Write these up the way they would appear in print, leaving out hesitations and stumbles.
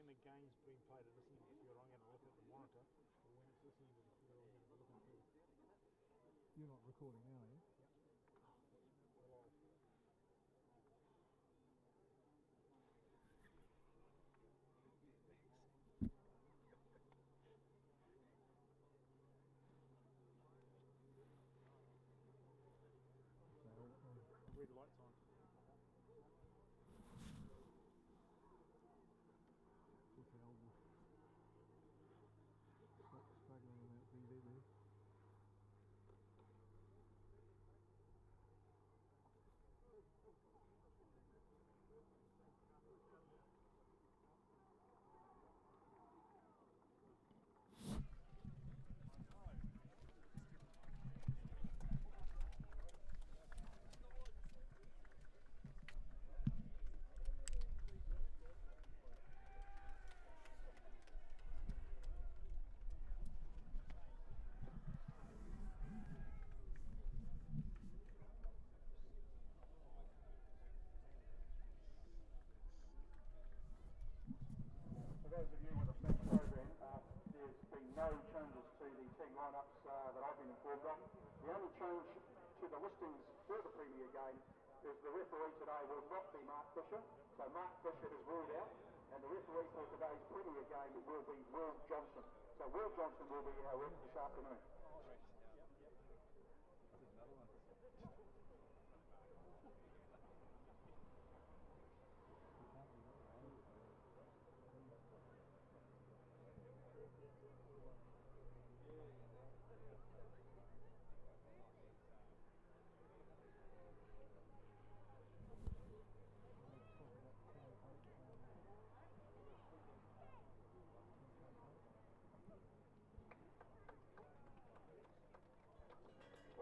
when the game's being played at this end of the field, I'm going to look at the monitor, or when it's this end of the field, I'm going to be looking through. You're not recording now, are you? Yep. Well, red light's on. Struggling on that BB there. For those of you with a match program, there's been no changes to the team lineups that I've been informed of. The only change to the listings for the Premier game is the referee today will not be Mark Fisher. So Mark Fisher is ruled out, and the referee for today's Premier game will be Will Johnson. So Will Johnson will be our ref this afternoon.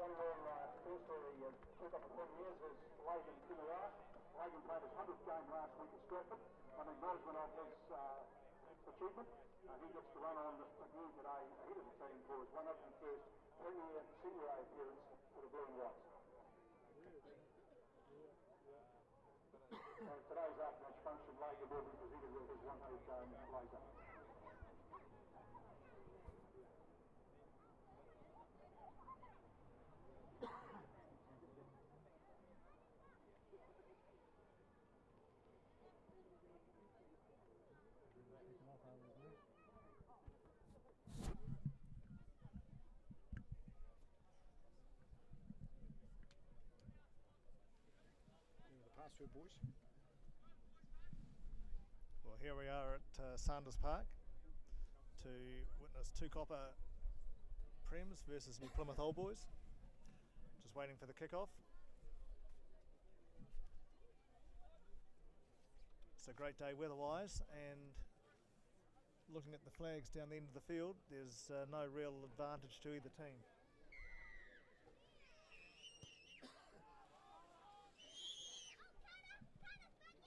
One more first for the Tukapa Premiers is Lagan Kimura. Lagan played his 100th game last week at Stratford. An acknowledgement of his achievement. He gets to run on again today ahead of the team for his 101st Premier Senior A appearance for the Blue and Whites. So today's after-match function, Lagan will be presented with his 100th game later. Pass through, boys. Well, here we are at Sanders Park to witness Tukapa Prems versus New Plymouth Old Boys. Just waiting for the kickoff. It's a great day weather-wise, and looking at the flags down the end of the field, there's no real advantage to either team.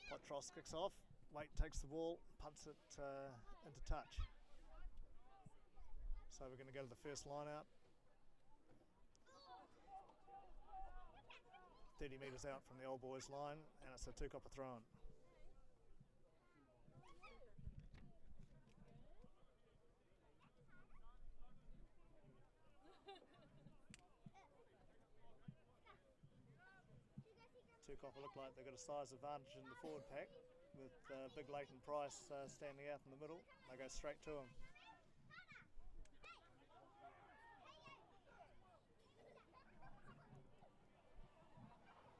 Potros kicks off, Waite takes the ball, punts it into touch. So we're going to go to the first line out. 30 metres out from the Old Boys line, and it's a Tukapa throw-in. Tukapa look like they've got a size advantage in the forward pack with big Leighton Price standing out in the middle. They go straight to him.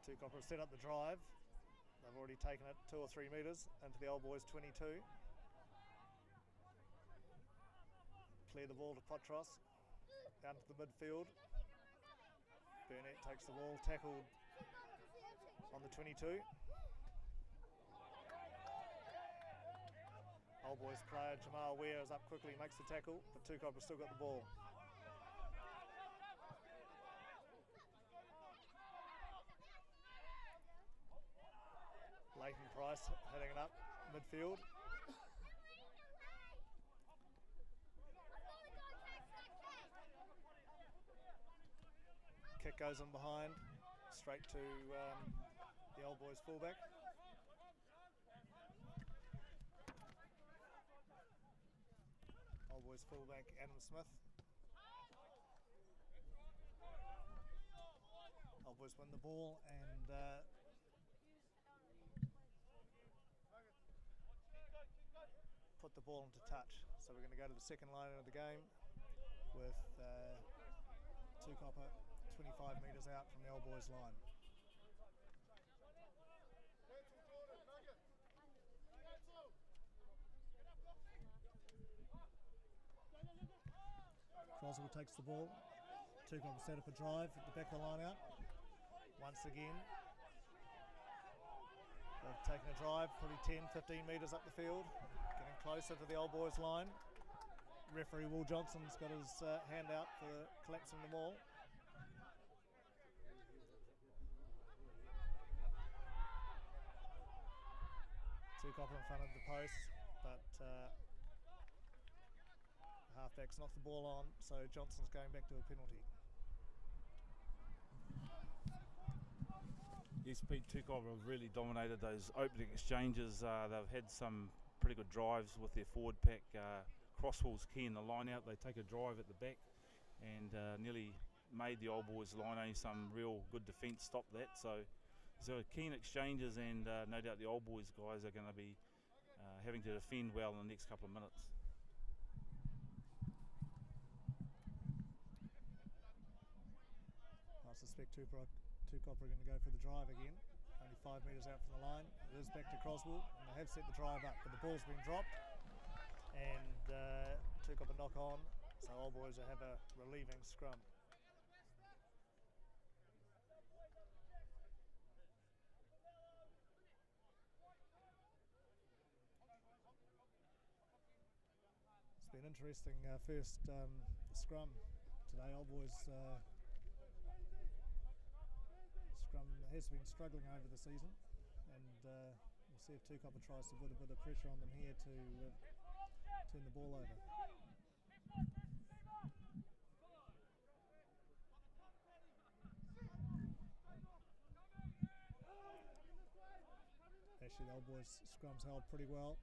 Tukapa set up the drive. They've already taken it 2 or 3 metres into the Old Boys 22. Clear the ball to Potros, down to the midfield. Burnett takes the ball, tackled on the 22. Old Boys player Jamal Ware is up quickly, makes the tackle, but Tukapa still got the ball. Leighton Price heading it up midfield. Kick goes in behind, straight to the Old Boys fullback. Old Boys fullback Adam Smith. Old Boys win the ball and put the ball into touch. So we're going to go to the second line of the game with Tukapa 25 metres out from the Old Boys line. Croswell takes the ball. Tukapa set up a drive at the back of the line out. Once again, they've taken a drive, probably 10-15 metres up the field, getting closer to the Old Boys line. Referee Will Johnson's got his hand out for collapsing the ball. Tukapa in front of the post, but halfback's knocked the ball on, so Johnson's going back to a penalty. Yes, Pete, Tukapa have really dominated those opening exchanges. They've had some pretty good drives with their forward pack. Crosswell's key in the line out. They take a drive at the back and nearly made the Old Boys line. Only some real good defence stopped that. So keen exchanges, and no doubt the Old Boys guys are going to be having to defend well in the next couple of minutes. I suspect Tukapa are going to go for the drive again. Only 5 metres out from the line. It is back to Croswell, and they have set the drive up, but the ball's been dropped, and Tukapa knock on, so Old Boys will have a relieving scrum. It's been an interesting first scrum today. Old Boys scrum has been struggling over the season, and we'll see if Tukapa tries to put a bit of pressure on them here to turn the ball over. Actually, the Old Boys scrum's held pretty well.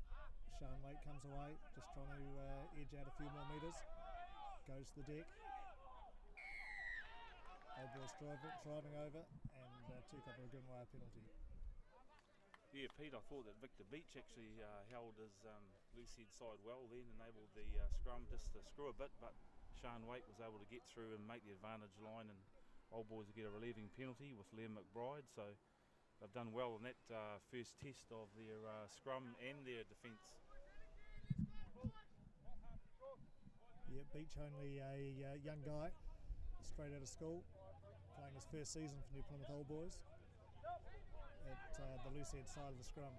Sean Waite comes away, just trying to edge out a few more metres. Goes to the deck. Old Boys driving over, and Tukapa are giving away a penalty. Yeah, Pete, I thought that Victor Beach actually held his loose head side well then, enabled the scrum just to screw a bit, but Sean Waite was able to get through and make the advantage line, and Old Boys will get a relieving penalty with Liam McBride, so they've done well in that first test of their scrum and their defence. Yeah, Beach only a young guy, straight out of school, playing his first season for New Plymouth Old Boys at the loose head side of the scrum.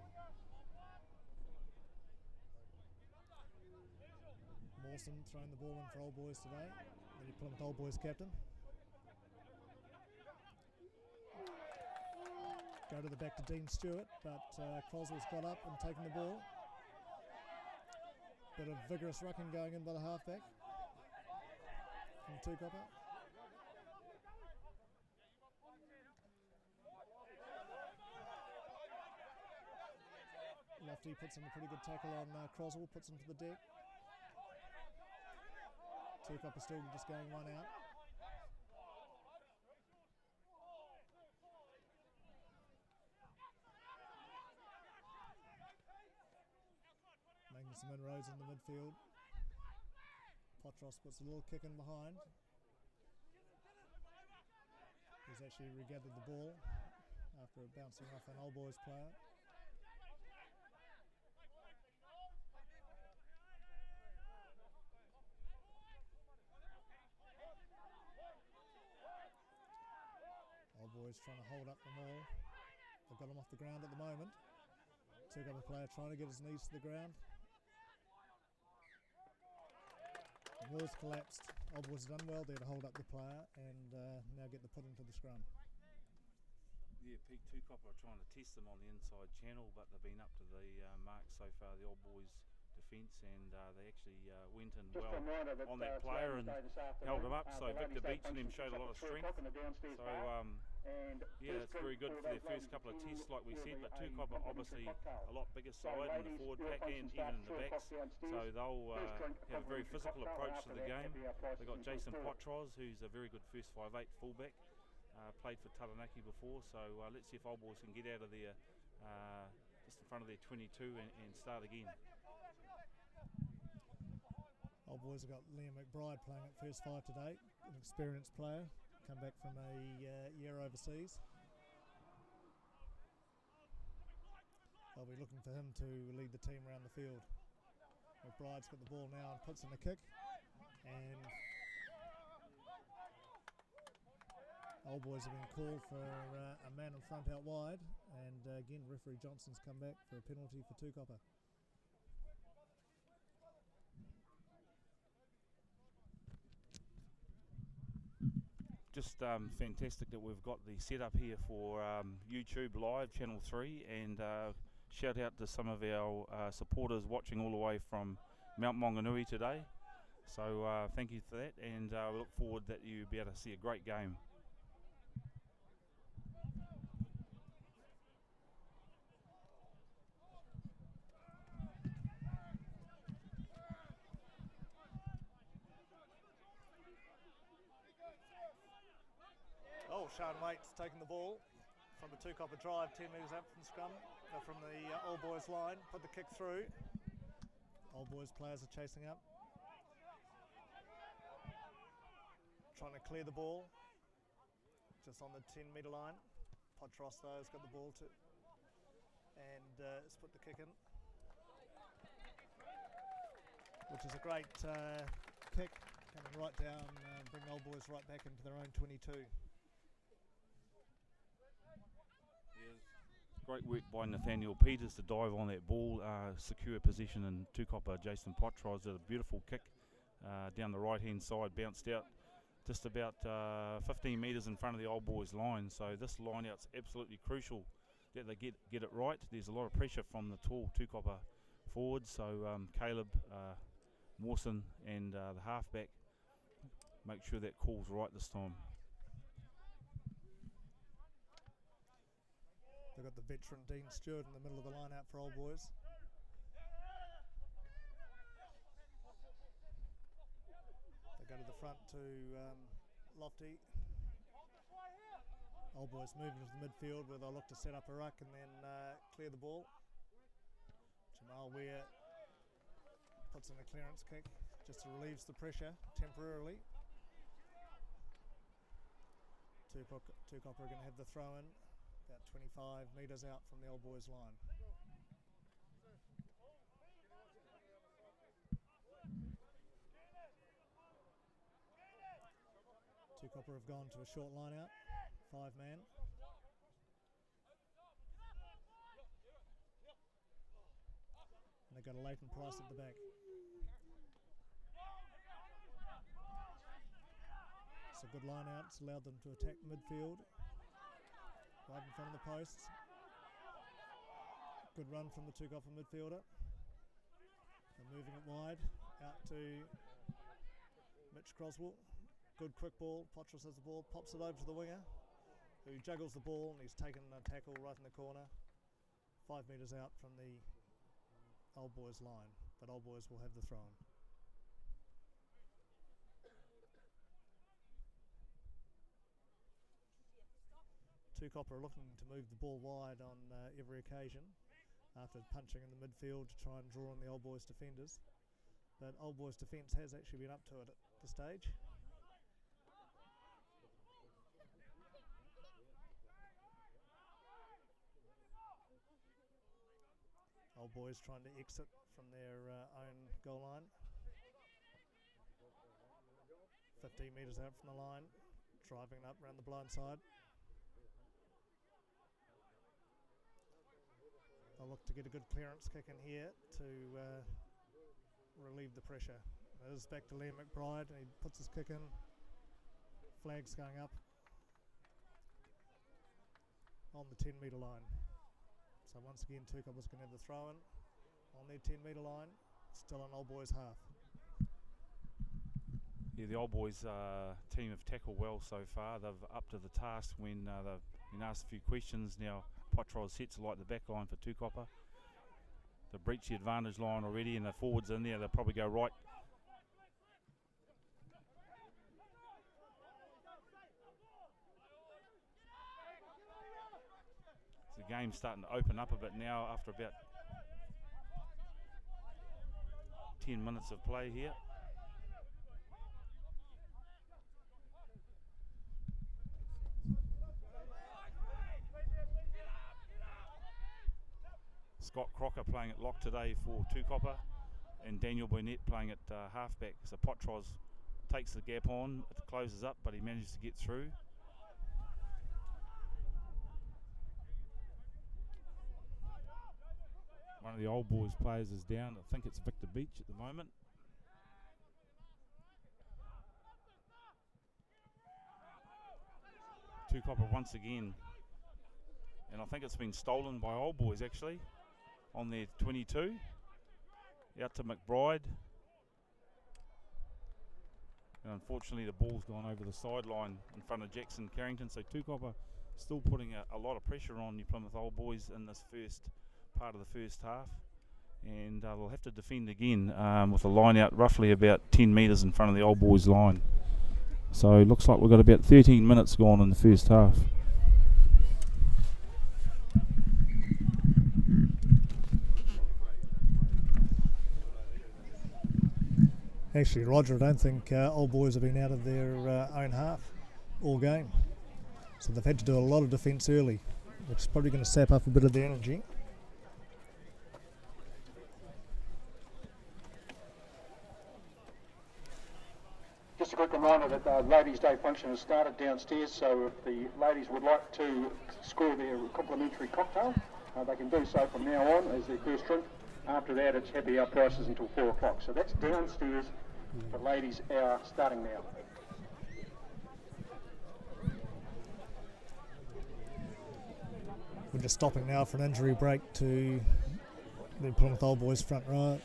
Mawson throwing the ball in for Old Boys today, the New Plymouth Old Boys captain. Go to the back to Dean Stewart, but Croswell's got up and taken the ball. Bit of vigorous rucking going in by the halfback from Tukapa. Lofty puts in a pretty good tackle on Croswell, puts him to the deck. Tukapa still just going one out. Making some inroads in the midfield. Potros puts a little kick in behind. He's actually regathered the ball after bouncing off an Old Boys player. Old Boys trying to hold up the maul. They've got him off the ground at the moment. Tukapa player trying to get his knees to the ground. The wall's collapsed. Old Boys have done well there to hold up the player and now get the put into the scrum. Yeah, Pete, Tukapa are trying to test them on the inside channel, but they've been up to the mark so far, the Old Boys defence, and they actually went in well on that player and held him up, so Victor Beach and him showed a lot of strength. So And Yeah, that's very good for their first couple of tests, like we said. But Tukapa obviously a lot bigger side in the forward pack and even in the backs, so they'll have a very physical approach to the game. They've got Jason Potros, who's a very good first 5'8" fullback. Played for Taranaki before, so let's see if Old Boys can get out of there just in front of their 22 and start again. Old Boys have got Liam McBride playing at first 5 today, an experienced player, come back from a year overseas. They'll be looking for him to lead the team around the field. McBride's got the ball now and puts in a kick, and Old Boys have been called for a man in front out wide, and again referee Johnson's come back for a penalty for Tukapa. Just fantastic that we've got the setup here for YouTube Live, Channel 3, and shout out to some of our supporters watching all the way from Mount Maunganui today. So thank you for that, and we look forward that you'll be able to see a great game. Oh, Sean Waite's taking the ball from the Tukapa drive, 10 metres out from scrum, from the Old Boys line, put the kick through. Old Boys players are chasing up, trying to clear the ball, just on the 10 metre line. Potros though has got the ball to, and has put the kick in, which is a great kick, coming right down, bring Old Boys right back into their own 22. Great work by Nathaniel Peters to dive on that ball, secure position, and Tukapa Jason Potros did a beautiful kick down the right hand side, bounced out just about 15 metres in front of the Old Boys line. So this line out's absolutely crucial that they get it right. There's a lot of pressure from the tall Tukapa forwards, so Caleb, Mawson and the halfback make sure that call's right this time. They've got the veteran Dean Stewart in the middle of the line out for Old Boys. They go to the front to Lofty. Old Boys moving to the midfield where they'll look to set up a ruck and then clear the ball. Jamal Ware puts in a clearance kick, just relieves the pressure temporarily. Tukapa are going to have the throw in, about 25 metres out from the Old Boys line. Tukapa have gone to a short line out, 5-man. And they've got a Leighton Price at the back. It's a good line out, it's allowed them to attack midfield. Right in front of the posts. Good run from the Tukapa midfielder. They're moving it wide out to Mitch Croswell. Good quick ball. Potros has the ball, pops it over to the winger, who juggles the ball, and he's taken a tackle right in the corner, 5 metres out from the Old Boys line. But Old Boys will have the throw in. Tukapa are looking to move the ball wide on every occasion after punching in the midfield to try and draw on the Old Boys defenders. But Old Boys defence has actually been up to it at this stage. Old Boys trying to exit from their own goal line. 15 metres out from the line, driving up around the blind side. They'll look to get a good clearance kick in here to relieve the pressure. It is back to Liam McBride, and he puts his kick in. Flags going up on the 10 metre line. So once again, Tukapa's going to have the throw in on their 10 metre line, still on Old Boys half. Yeah, the old boys team have tackled well so far. They've up to the task when they've been asked a few questions. Now Potros sets like the back line for Tukapa. They've breached the advantage line already and the forwards in there. They'll probably go right. So the game's starting to open up a bit now after about 10 minutes of play here. Scott Crocker playing at lock today for Tukapa, and Daniel Burnett playing at halfback. So Potros takes the gap on, it closes up, but he manages to get through. One of the old boys players is down. I think it's Victor Beach at the moment. Tukapa once again, and I think it's been stolen by old boys actually on their 22. Out to McBride. And unfortunately the ball's gone over the sideline in front of Jackson Carrington, so Tukapa still putting a lot of pressure on New Plymouth old boys in this first part of the first half, and they'll have to defend again with a line out roughly about 10 metres in front of the old boys line. So it looks like we've got about 13 minutes gone in the first half. Actually, Roger, I don't think old boys have been out of their own half all game. So they've had to do a lot of defence early, which is probably going to sap up a bit of the energy. Just a quick reminder that the Ladies' Day function has started downstairs, so if the ladies would like to score their complimentary cocktail, they can do so from now on as their first drink. After that, it's happy hour prices until 4 o'clock. So that's downstairs, the ladies' hour starting now. We're just stopping now for an injury break to the Plymouth Old Boys front row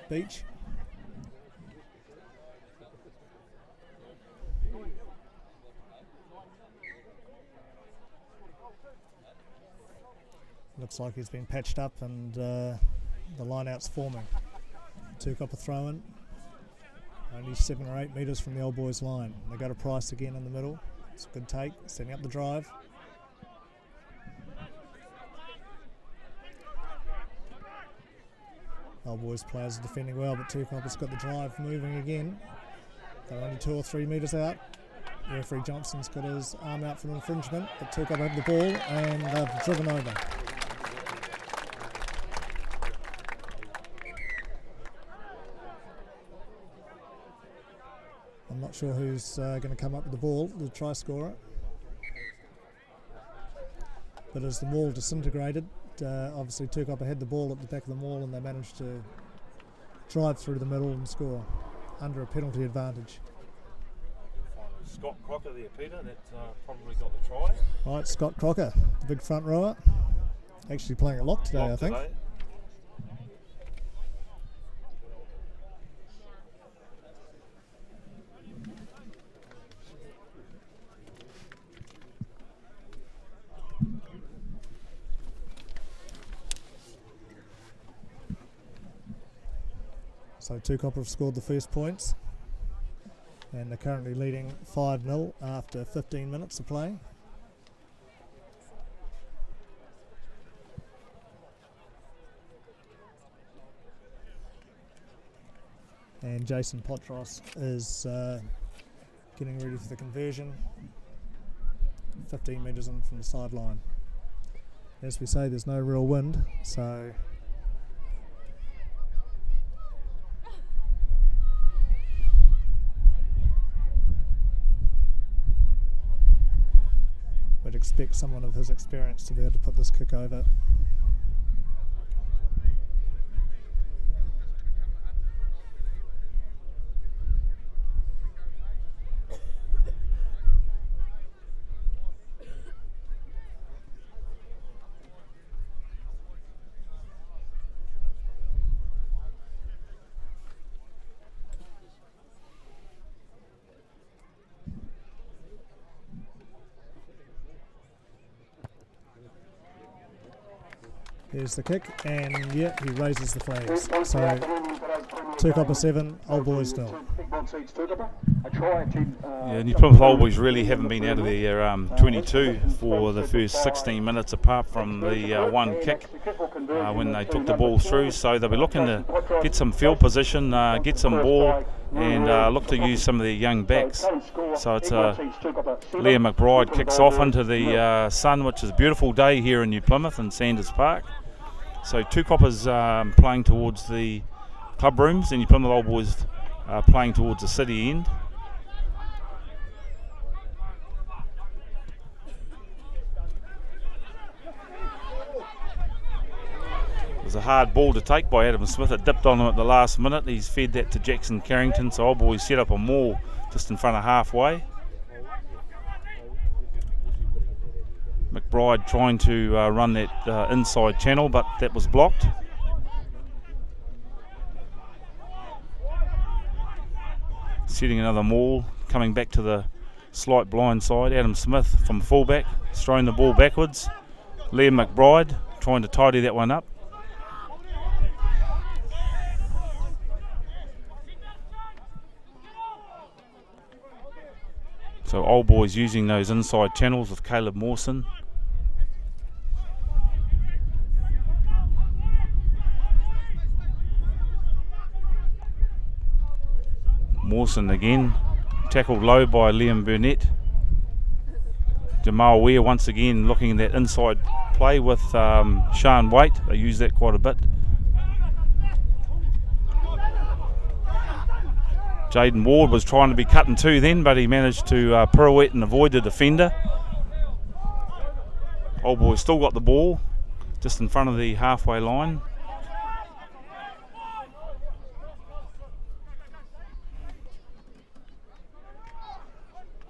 Beach. Looks like he's been patched up and the line-out's forming. Tukapa throw in, only 7 or 8 metres from the Old Boys line. They go to Price again in the middle. It's a good take, setting up the drive. Old Boys players are defending well, but Tukapa's got the drive moving again. They're only 2 or 3 metres out. Referee Johnson's got his arm out for an infringement, but Tukapa have the ball and they've driven over. I'm not sure who's going to come up with the ball, the try scorer. But as the maul disintegrated, obviously Tukapa had the ball at the back of the maul and they managed to drive through the middle and score under a penalty advantage. Scott Crocker there, Peter, that's probably got the try. Right, Scott Crocker, the big front rower. Actually playing at lock today, I think. Today. So Tukapa have scored the first points and they're currently leading 5-0 after 15 minutes of play. And Jason Potros is getting ready for the conversion, 15 metres in from the sideline. As we say, there's no real wind, so would expect someone of his experience to be able to put this kick over. There's the kick, and yeah, he raises the flags. So Tukapa 7, Old Boys 0. Yeah, New Plymouth Old Boys really haven't been out of their 22 for the first 16 minutes, apart from the one kick when they took the ball through. So they'll be looking to get some field position, get some ball, and look to use some of their young backs. So it's Liam McBride kicks off into the sun, which is a beautiful day here in New Plymouth and Sanders Park. So Tukapa's playing towards the club rooms, and New Plymouth Old Boys playing towards the city end. It was a hard ball to take by Adam Smith. It dipped on him at the last minute. He's fed that to Jackson Carrington, so Old Boys set up a maul just in front of halfway. McBride trying to run that inside channel, but that was blocked. Setting another maul, coming back to the slight blind side. Adam Smith from fullback, throwing the ball backwards. Liam McBride trying to tidy that one up. So Old Boys using those inside channels with Caleb Mawson. Mawson again, tackled low by Liam Burnett. Jamal Weir once again looking at that inside play with Sean Waite. They use that quite a bit. Jaden Ward was trying to be cut in two then, but he managed to pirouette and avoid the defender. Old Boys still got the ball just in front of the halfway line.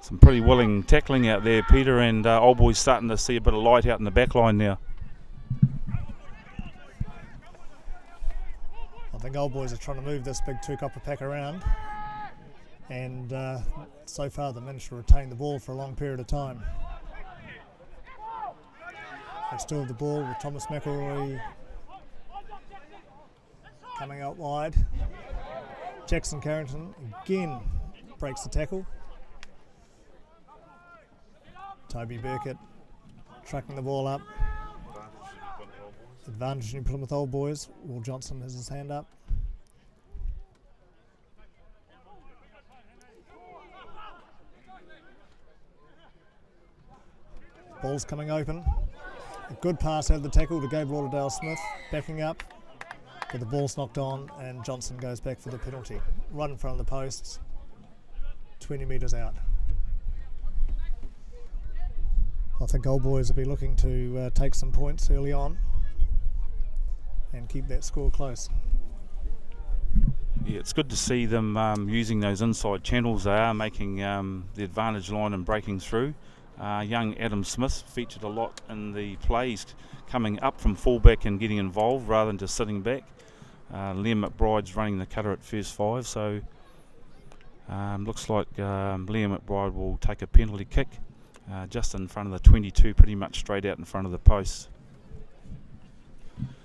Some pretty willing tackling out there, Peter, and Old Boys starting to see a bit of light out in the back line now. I think Old Boys are trying to move this big Tukapa pack around, and so far they managed to retain the ball for a long period of time. They still have the ball with Thomas McElroy coming out wide. Jackson Carrington again breaks the tackle. Toby Burkett tracking the ball up. Advantage New Plymouth Old Boys. Will Johnson has his hand up. Ball's coming open. A good pass out of the tackle to Gabe Lauderdale Smith, backing up, but the ball's knocked on and Johnson goes back for the penalty. Right in front of the posts, 20 metres out. I think Old Boys will be looking to take some points early on and keep that score close. Yeah, it's good to see them using those inside channels. They are making the advantage line and breaking through. Young Adam Smith featured a lot in the plays, coming up from fullback and getting involved rather than just sitting back. Liam McBride's running the cutter at first five, so looks like Liam McBride will take a penalty kick. Just in front of the 22, pretty much straight out in front of the posts.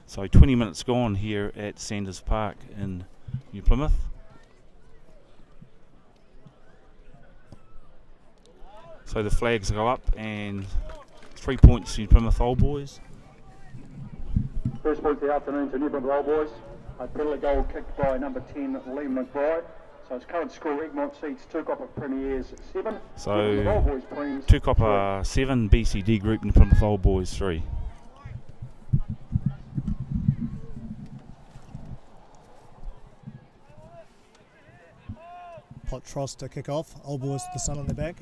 So 20 minutes gone here at Sanders Park in New Plymouth. So the flags go up and 3 points to New Plymouth Old Boys. First point of the afternoon to New Plymouth Old Boys. A penalty goal kicked by number 10, Liam McBride. So its current score, Egmont seats Tukapa Premiers 7. So Old Boys Tukapa 7, BCD Group, New Plymouth Old Boys 3. Pot Tross to kick off. Old Boys with the sun on their back.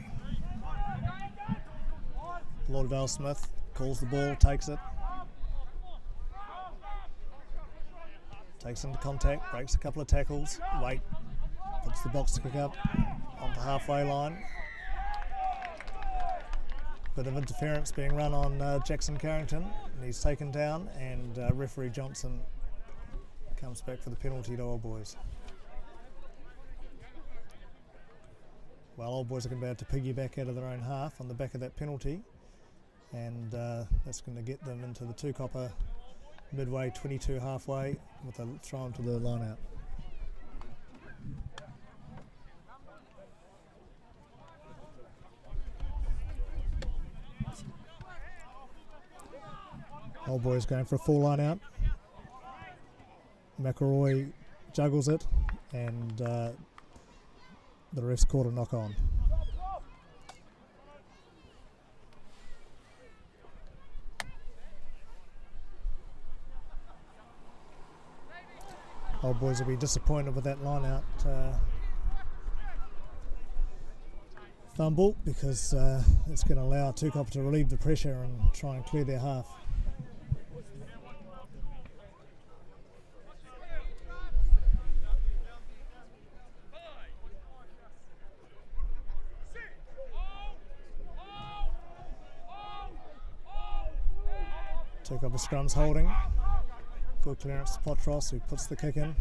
Lauderdale Smith calls the ball, takes it. Takes into contact, breaks a couple of tackles. Wait. Puts the box to kick up onto halfway line. Bit of interference being run on Jackson Carrington, and he's taken down, and referee Johnson comes back for the penalty to Old Boys. Well, Old Boys are going to be able to piggyback out of their own half on the back of that penalty, and that's going to get them into the Tukapa midway 22 halfway with a throw into the line out. Old Boys going for a full line out. McElroy juggles it and the ref's called a knock on. Old Boys will be disappointed with that line out fumble because it's going to allow Tukapa to relieve the pressure and try and clear their half. Tukapa scrums holding. Good clearance to Potros, who puts the kick in.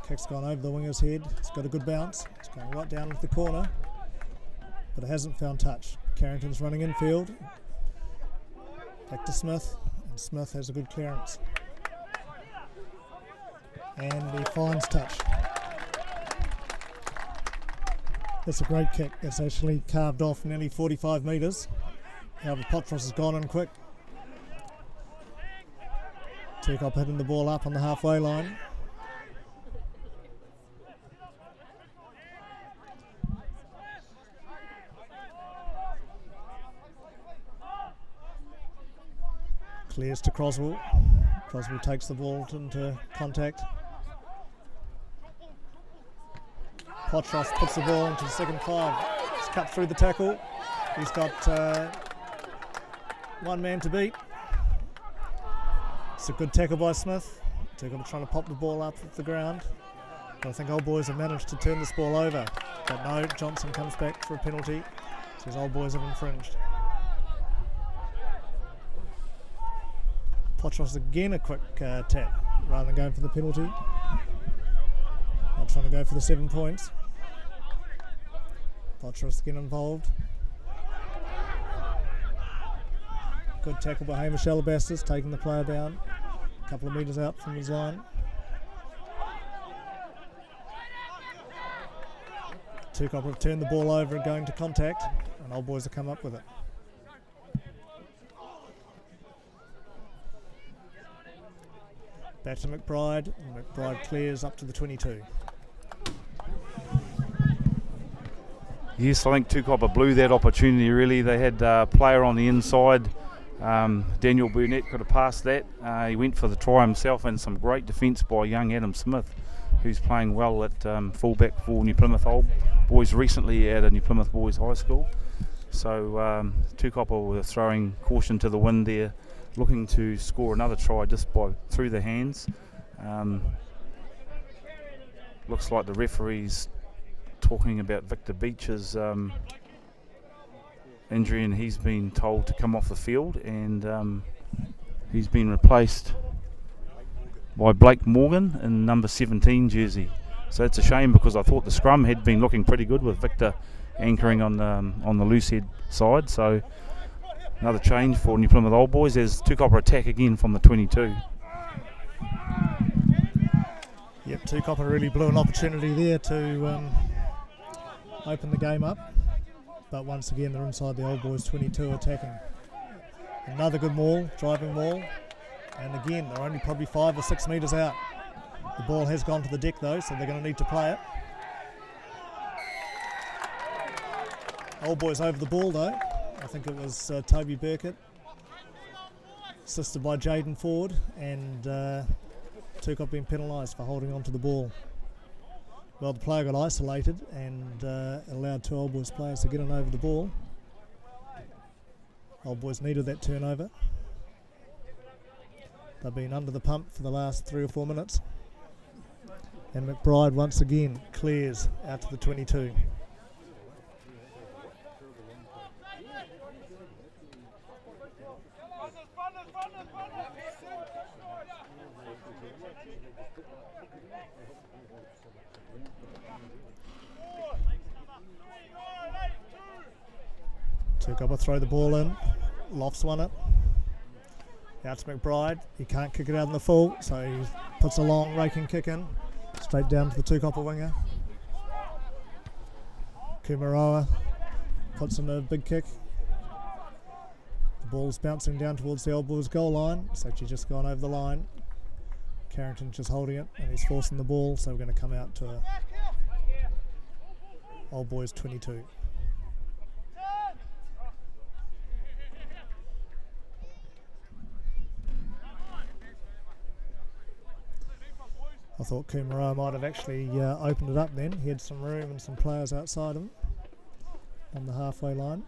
Kick's gone over the winger's head. It's got a good bounce. It's going right down into the corner, but it hasn't found touch. Carrington's running infield. Back to Smith, and Smith has a good clearance. And he finds touch. That's a great kick. It's actually carved off nearly 45 metres. However, Potros has gone in quick. Tukapa hitting the ball up on the halfway line. Clears to Croswell. Croswell takes the ball into contact. Potros puts the ball into the second five. It's cut through the tackle. He's got one man to beat. It's a good tackle by Smith. Tukapa trying to pop the ball up off the ground. But I think Old Boys have managed to turn this ball over. But no, Johnson comes back for a penalty. Says Old Boys have infringed. Potros again a quick tap rather than going for the penalty. Not trying to go for the 7 points. Potros again involved. Good tackle by Hamish Alabastas, taking the player down. A couple of metres out from his line. Tukapa have turned the ball over and going to contact, and Old Boys have come up with it. Back to McBride, and McBride clears up to the 22. Yes, I think Tukapa blew that opportunity really. They had a player on the inside. Daniel Burnett could have passed that. He went for the try himself, and some great defence by young Adam Smith, who's playing well at fullback for New Plymouth Old Boys recently at a New Plymouth Boys High School. So Tukapa were throwing caution to the wind there, looking to score another try just by through the hands. Looks like the referee's talking about Victor Beach's injury, and he's been told to come off the field, and he's been replaced by Blake Morgan in number 17 jersey. So it's a shame because I thought the scrum had been looking pretty good with Victor anchoring on the loose head side. So another change for New Plymouth Old Boys as Tukapa attack again from the 22. Yep, Tukapa really blew an opportunity there to open the game up. But once again, they're inside the Old Boys 22 attacking. Another good maul, driving maul. And again, they're only probably 5 or 6 metres out. The ball has gone to the deck though, so they're going to need to play it. Old Boys over the ball though. I think it was Toby Burkett, assisted by Jaden Ford, and Tukapa being penalised for holding on to the ball. Well, the player got isolated and allowed 2 Old Boys players to get in over the ball. Old Boys needed that turnover. They've been under the pump for the last 3 or 4 minutes. And McBride once again clears out to the 22. Tukapa throw the ball in. Lofts won it. Out to McBride. He can't kick it out in the full, so he puts a long raking kick in. Straight down to the Tukapa winger. Kumaroa puts in a big kick. The ball's bouncing down towards the Old Boys goal line. It's actually just gone over the line. Carrington's just holding it and he's forcing the ball, so we're going to come out to a Old Boys 22. I thought Kumaroa might have actually opened it up then. He had some room and some players outside him on the halfway line.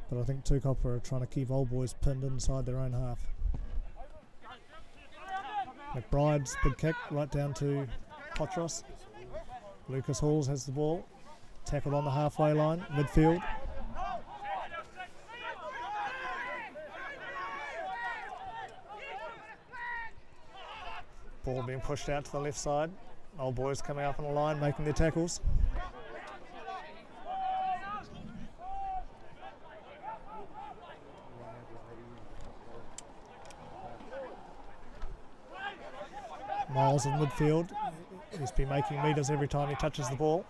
But I think Tukapa are trying to keep Old Boys pinned inside their own half. McBride's big kick right down to Potros. Lucas Halls has the ball. Tackled on the halfway line, midfield. Ball being pushed out to the left side. Old Boys coming up on the line, making their tackles. Miles in midfield. He's been making metres every time he touches the ball.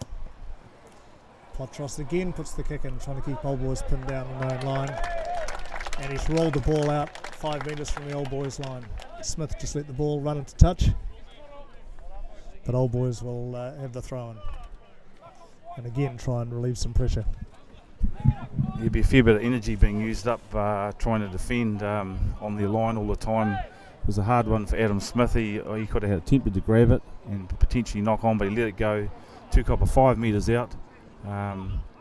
Potros again puts the kick in, trying to keep Old Boys pinned down on their own line. And he's rolled the ball out 5 metres from the Old Boys line. Smith just let the ball run into touch. But Old Boys will have the throw in. And again try and relieve some pressure. There'll be a fair bit of energy being used up trying to defend on their line all the time. It was a hard one for Adam Smith. He could have had attempted to grab it and potentially knock on, but he let it go. Tukapa 5 metres out.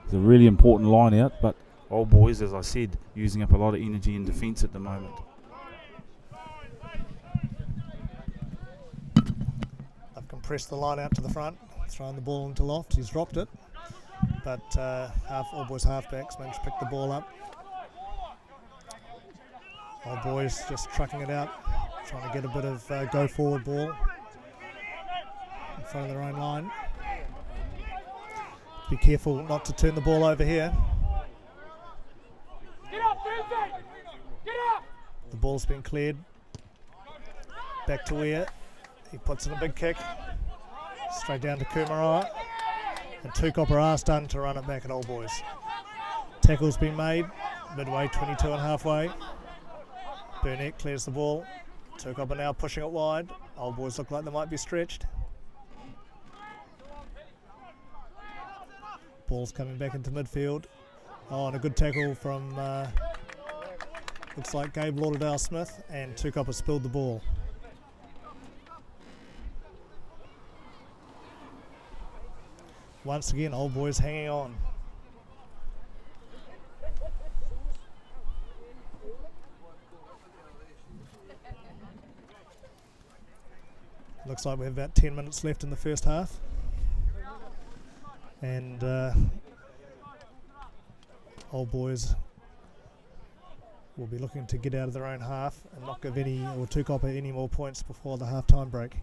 It's a really important line out, but Old Boys, as I said, using up a lot of energy in defence at the moment. They've compressed the line out to the front, throwing the ball into loft. He's dropped it, but Old Boys halfbacks managed to pick the ball up. Old Boys just trucking it out, trying to get a bit of go forward ball in front of their own line. Be careful not to turn the ball over here. Get up, Thursday! Get up! The ball's been cleared. Back to Weir. He puts in a big kick. Straight down to Kumaroa. And Tukapa are done to run it back at Old Boys. Tackle's been made. Midway, 22 and halfway. Burnett clears the ball. Tukapa now pushing it wide. Old Boys look like they might be stretched. Ball's coming back into midfield. Oh, and a good tackle from looks like Gabe Lauderdale-Smith, and Tukapa spilled the ball. Once again, Old Boys hanging on. Looks like we have about 10 minutes left in the first half. And Old Boys will be looking to get out of their own half and not give Tukapa any more points before the half-time break.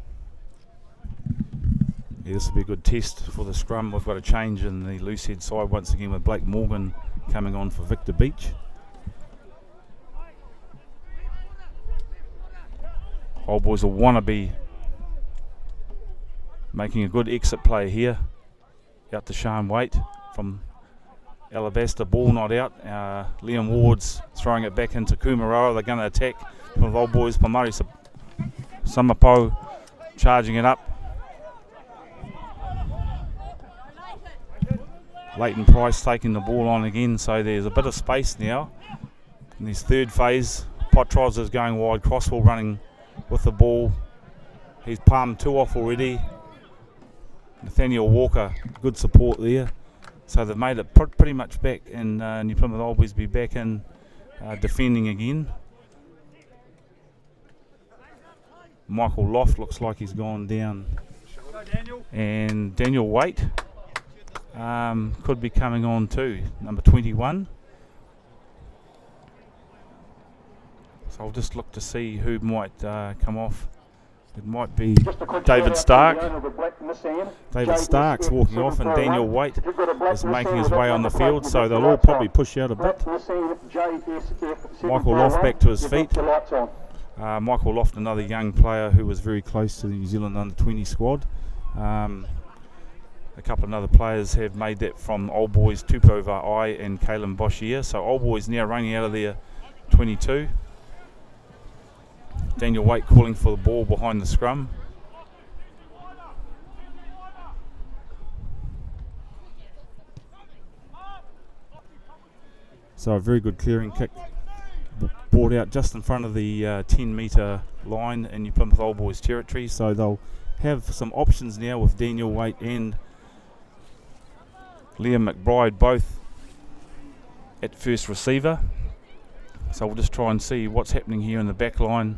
Yeah, this will be a good test for the scrum. We've got a change in the loose head side once again with Blake Morgan coming on for Victor Beach. Old Boys will want to be making a good exit play here. Out to Sean Waite from Alabaster, ball not out. Liam Ward's throwing it back into Kumaroa. They're going to attack from Old Boys. Pamari Samapo charging it up. Leighton Price taking the ball on again, so there's a bit of space now. In this third phase, Potros is going wide, Crosswell running with the ball. He's palmed 2 off already. Nathaniel Walker, good support there. So they've made it pretty much back, and New Plymouth Old Boys be back in defending again. Michael Loft looks like he's gone down. And Daniel Waite could be coming on too, number 21. So I'll just look to see who might come off. It might be Just a quick David shout out to Stark. the owner of the Black Nissan, David Stark's JSF walking off, and 741. Daniel Waite If you've got a Black is making Nissan his with way that on the number plate, field, you've so got they'll your all lights probably on. push out a bit. Black Nissan, JSF Michael Loft back to his 741, feet. you've got your lights on. Michael Loft, another young player who was very close to the New Zealand under-20 squad. A couple of other players have made that from Old Boys, Tukapa and Kalen Boshier. So Old Boys now running out of their 22. Daniel Waite calling for the ball behind the scrum. So a very good clearing kick, brought out just in front of the 10-metre line in New Plymouth Old Boys territory. So they'll have some options now with Daniel Waite and Liam McBride both at first receiver. So we'll just try and see what's happening here in the back line.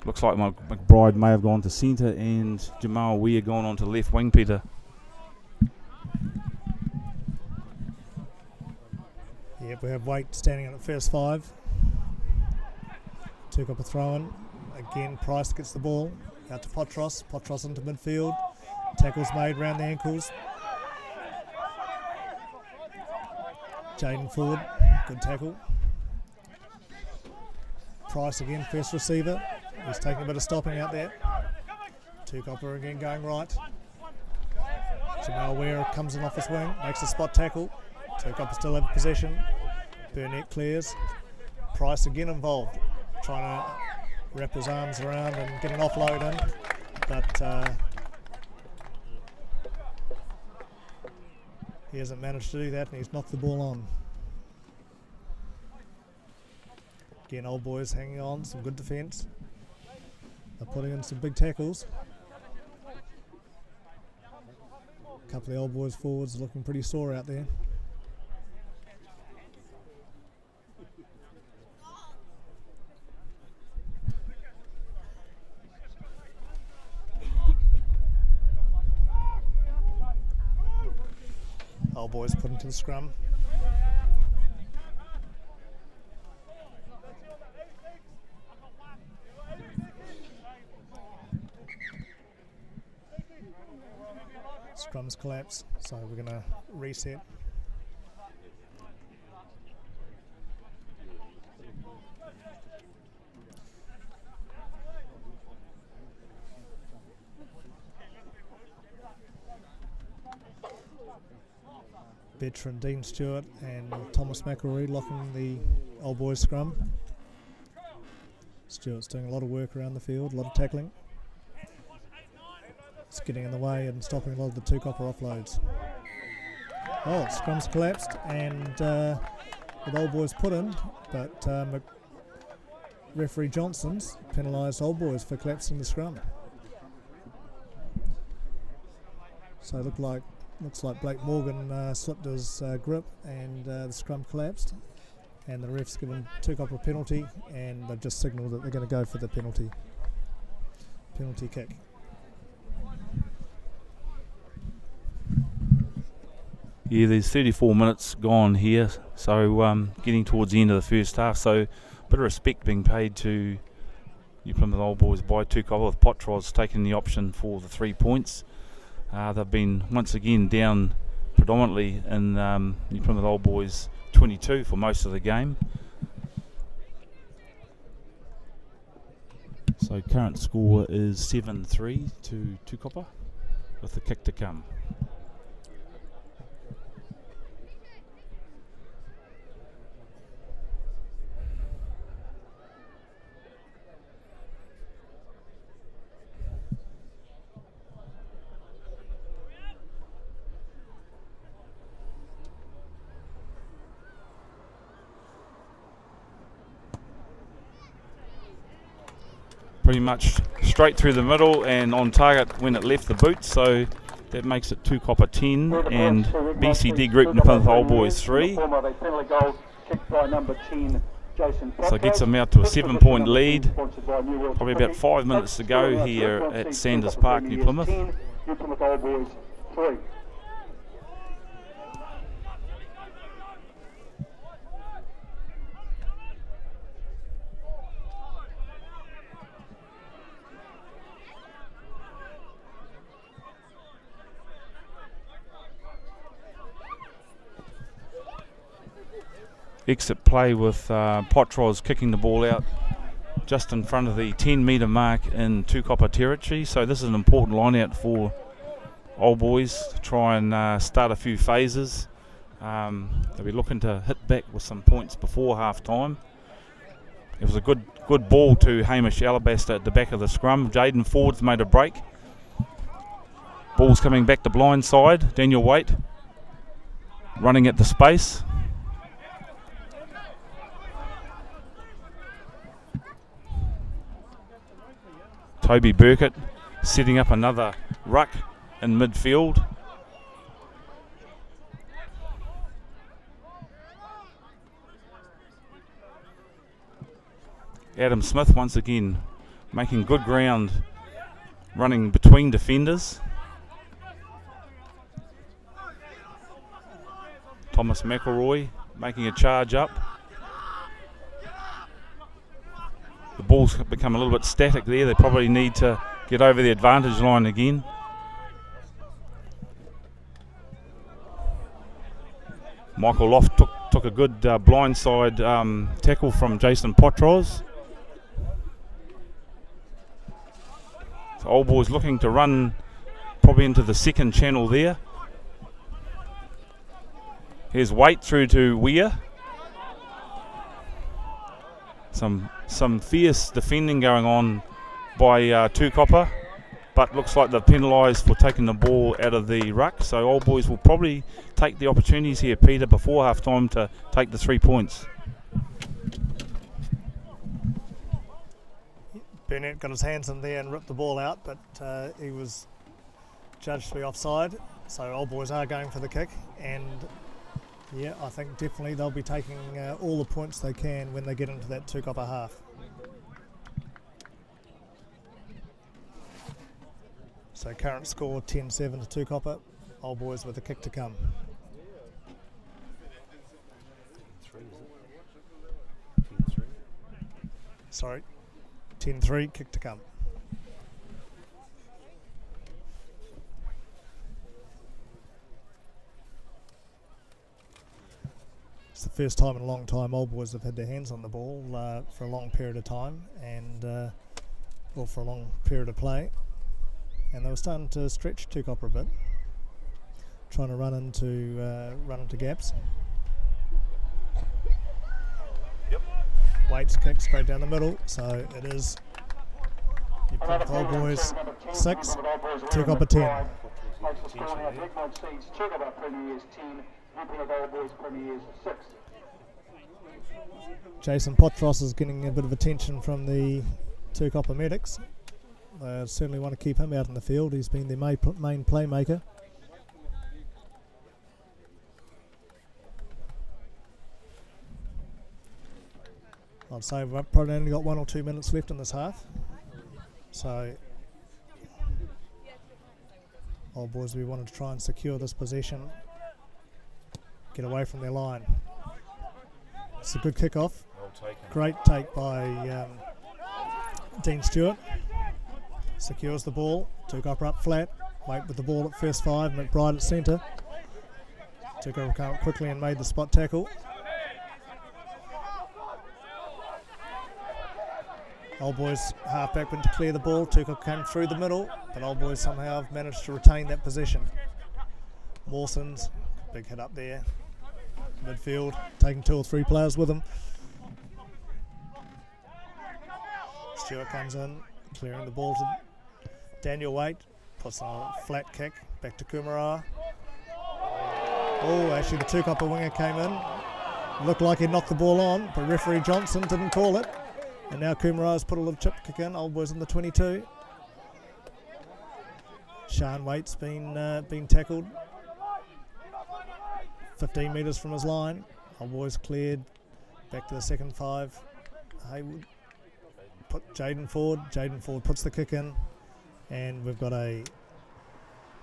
Looks like McBride may have gone to centre and Jamal Weir gone on to left wing, Peter. Yep, we have Waite standing at the first 5. Tukapa throw-in. Again, Price gets the ball out to Potros. Potros into midfield. Tackles made round the ankles. Jaden Ford, good tackle. Price again, first receiver. He's taking a bit of stopping out there. Tukapa again going right. Jamal Weir comes in off his wing, makes a spot tackle. Tukapa still have possession. Burnett clears. Price again involved, trying to wrap his arms around and get an offload in, but he hasn't managed to do that, and he's knocked the ball on. Again, Old Boys hanging on, some good defence. They're putting in some big tackles. A couple of Old Boys forwards looking pretty sore out there. Old Boys put into the scrum. Scrums collapse, so we're going to reset. Veteran Dean Stewart and Thomas McElroy locking the Old Boys scrum. Stewart's doing a lot of work around the field, a lot of tackling. It's getting in the way and stopping a lot of the Tukapa offloads. Oh, scrum's collapsed and with Old Boys put in, but referee Johnson's penalised Old Boys for collapsing the scrum. So it looks like Blake Morgan slipped his grip and the scrum collapsed, and the ref's given Tukapa a penalty, and they've just signalled that they're going to go for the penalty kick. Yeah, there's 34 minutes gone here, so getting towards the end of the first half, so a bit of respect being paid to New Plymouth Old Boys by Tukapa, with Potros taking the option for the 3 points. They've been once again down predominantly in New Plymouth Old Boys 22 for most of the game. So current score is 7-3 to Tukapa with the kick to come. Pretty much straight through the middle and on target when it left the boot, so that makes it Tukapa 10 and BCD Group New Plymouth Old Boys 3. So it gets them out to a 7-point lead. Probably about 5 minutes to go here at Sanders Park, New Plymouth. New Plymouth Old Boys 3. exit play with Potros kicking the ball out just in front of the 10-metre mark in Tukapa territory. So this is an important line out for Old Boys to try and start a few phases. They'll be looking to hit back with some points before half time. It was a good ball to Hamish Alabaster at the back of the scrum. Jaden Ford's made a break. Ball's coming back to blind side. Daniel Waite running at the space. Toby Burkett setting up another ruck in midfield. Adam Smith once again making good ground, running between defenders. Thomas McElroy making a charge up. The ball's become a little bit static there. They probably need to get over the advantage line again. Michael Loft took a good blindside tackle from Jason Potros. So Old Boys looking to run probably into the second channel there. Here's Waite through to Weir. Some fierce defending going on by Tukapa, but looks like they're penalised for taking the ball out of the ruck. So Old Boys will probably take the opportunities here, Peter, before half time to take the 3 points. Burnett got his hands in there and ripped the ball out, but he was judged to be offside. So Old Boys are going for the kick, and yeah, I think definitely they'll be taking all the points they can when they get into that Tukapa half. So current score 10-7 to Tukapa. Old Boys with a kick to come. Sorry, 10-3, kick to come. It's the first time in a long time Old Boys have had their hands on the ball for a long period of time, and or for a long period of play, and they were starting to stretch Tukapa a bit, trying to run into gaps. Yep. Waite's kick straight down the middle, so it is. You put Old Boys 6, Tukapa 10. Jason Potros is getting a bit of attention from the Tukapa medics. They certainly want to keep him out in the field. He's been their main playmaker. I'd say we've probably only got 1 or 2 minutes left in this half. So Old Boys, we wanted to try and secure this possession, get away from their line. It's a good kick-off. Great take by Dean Stewart. Secures the ball. Tukapa up flat. Waite with the ball at first 5. McBride at centre. Tukapa came up quickly and made the spot tackle. Old Boys half-back went to clear the ball. Tukapa came through the middle, but Old Boys somehow have managed to retain that possession. Mawson's big hit up there. Midfield, taking 2 or 3 players with him. Stewart comes in, clearing the ball to Daniel Waite. Puts on a flat kick, back to Kumara. Oh, actually the Tukapa winger came in. Looked like he knocked the ball on, but referee Johnson didn't call it. And now Kumara's put a little chip kick in. Old Boys in the 22. Sean Waite's been tackled 15 metres from his line. Old Boys cleared back to the second 5. Haywood put Jaden Ford. Jaden Ford puts the kick in, and we've got a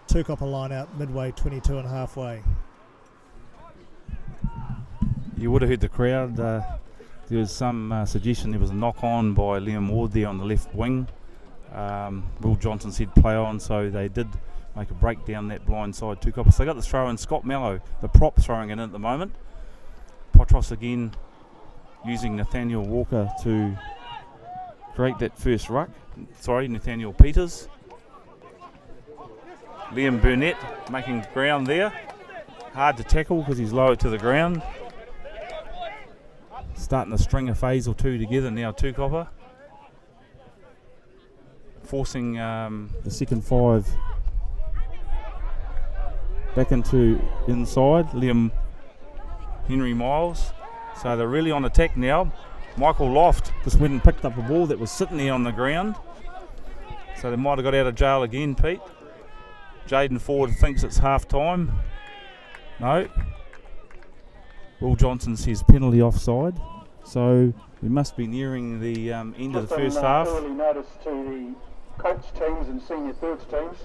Tukapa line out midway, 22 and halfway. You would have heard the crowd. There was some suggestion there was a knock on by Liam Ward there on the left wing. Will Johnson said play on, so they did make a break down that blind side Tukapa. So they got the throw in. Scott Mello, the prop, throwing it in at the moment. Potros again using Nathaniel Walker to create that first ruck. Sorry, Nathaniel Peters. Liam Burnett making ground there. Hard to tackle because he's lower to the ground. Starting to string a phase or two together now, Tukapa. Forcing the second five back into inside. Liam Henry Miles. So they're really on attack now. Michael Loft just went and picked up a ball that was sitting there on the ground. So they might have got out of jail again, Pete. Jaden Ford thinks it's half time. No. Will Johnson says penalty offside. So we must be nearing the end of the first half. Early notice to the Colts teams and senior thirds teams.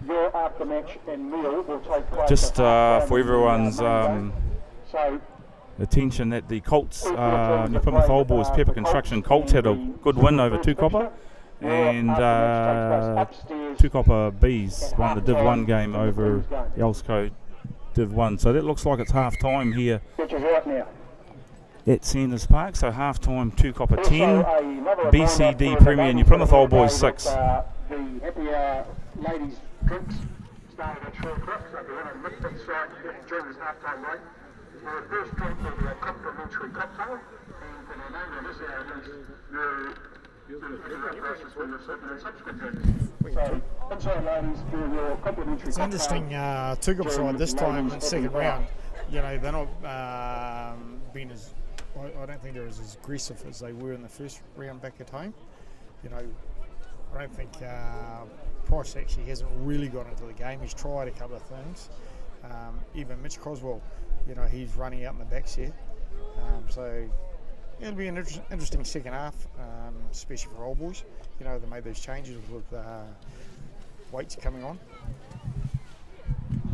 Your after-match and meal will take place. Just for everyone's so attention, that the Colts, New Plymouth Old Boys Pepper Construction Colts had a good win over Tukapa, and Tukapa Bees won the Div 1 game over Elsco Div 1. So that looks like it's half time here at Sanders Park. So half time, Tukapa 10, BCD Premier New Plymouth Old Boys 6. The happy ladies' drinks started at 12 o'clock, so if you want to lift inside during this half-time break, the first drink will be a complimentary cocktail, and for the remainder of this hour at least, process will be certain and subsequent drinks. So, inside ladies, for your complimentary It's cocktail. interesting, Tukapa side this time in second round, you know, they're not being as, I don't think they're as aggressive as they were in the first round back at home. You know, I don't think Price actually hasn't really got into the game. He's tried a couple of things. Even Mitch Croswell, you know, he's running out in the backs here. So it'll be an interesting second half, especially for Old Boys. You know, they made those changes with weights coming on.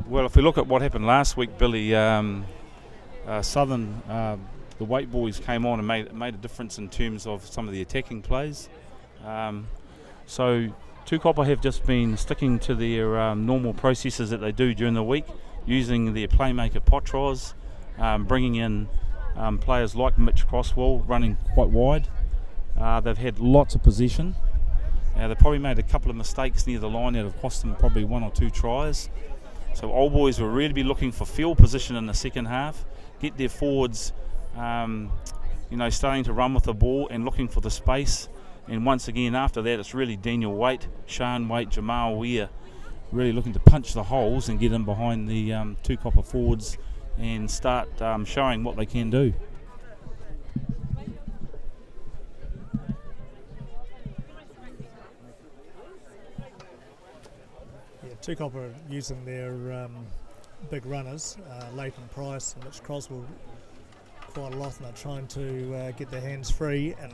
Well, if we look at what happened last week, Billy, Southern, the weight boys came on and made a difference in terms of some of the attacking plays. So Tukapa have just been sticking to their normal processes that they do during the week, using their playmaker Potros, bringing in players like Mitch Crosswell, running quite wide. They've had lots of possession. They've probably made a couple of mistakes near the line that have cost them probably 1 or 2 tries. So Old Boys will really be looking for field position in the second half, get their forwards starting to run with the ball and looking for the space. And once again, after that, it's really Daniel Waite, Sean Waite, Jamal Weir, really looking to punch the holes and get in behind the Tukapa forwards and start showing what they can do. Yeah, Tukapa are using their big runners, Leighton Price and Mitch Croswell, quite a lot, and they're trying to get their hands free and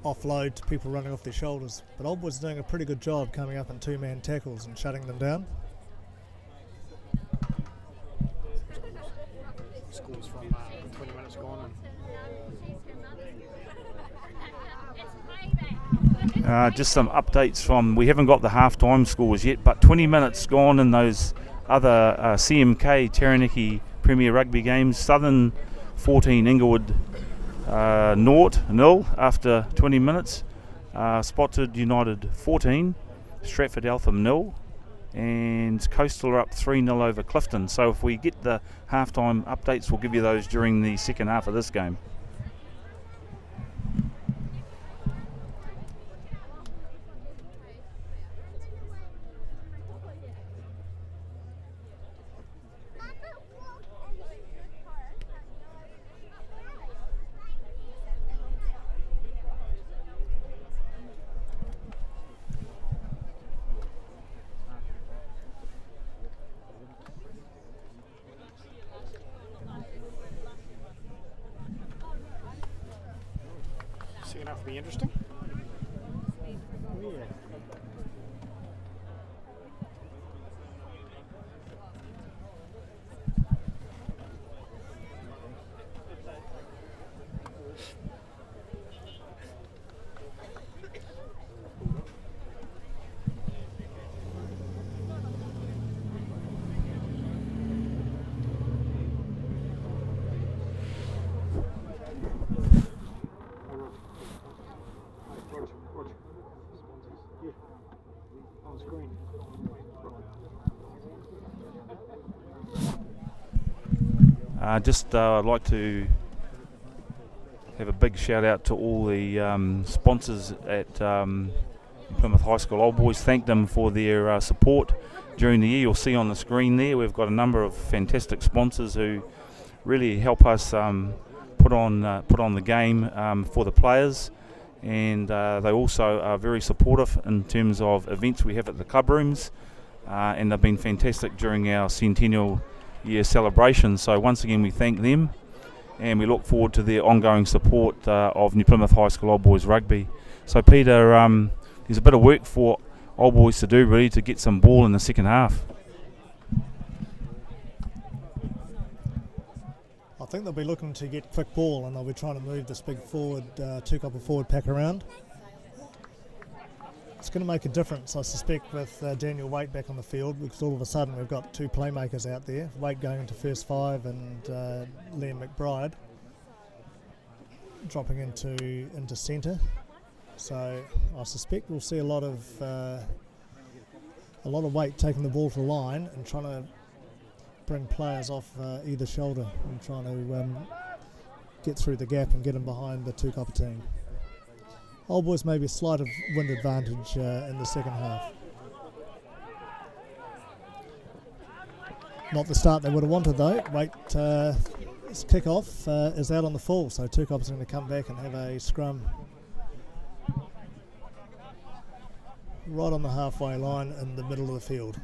offload to people running off their shoulders. But Old Boys are doing a pretty good job coming up in 2-man tackles and shutting them down. Scores from 20 minutes gone. Just some updates from, we haven't got the half-time scores yet, but 20 minutes gone in those other CMK Taranaki Premier Rugby games. Southern 14, Inglewood 0 after 20 minutes. Spotted United 14, Stratford Eltham 0, and Coastal are up 3-0 over Clifton. So if we get the halftime updates, we'll give you those during the second half of this game. Second half will be interesting. Yeah. I'd like to have a big shout out to all the sponsors at Plymouth High School Old Boys. Thank them for their support during the year. You'll see on the screen there we've got a number of fantastic sponsors who really help us put on the game for the players, and they also are very supportive in terms of events we have at the club rooms, and they've been fantastic during our centennial year celebration. So once again we thank them, and we look forward to their ongoing support of New Plymouth High School Old Boys Rugby. So Peter, there's a bit of work for Old Boys to do really to get some ball in the second half. I think they'll be looking to get quick ball, and they'll be trying to move this big forward, Tukapa forward pack around. It's going to make a difference, I suspect, with Daniel Waite back on the field, because all of a sudden we've got two playmakers out there. Waite going into first five, and Liam McBride dropping into centre. So I suspect we'll see a lot of Waite taking the ball to the line and trying to bring players off either shoulder and trying to get through the gap and get them behind the Tukapa team. Old Boys maybe a slight of wind advantage in the second half. Not the start they would have wanted though. Waite's kick-off is out on the full, so Tukapa's going to come back and have a scrum right on the halfway line in the middle of the field.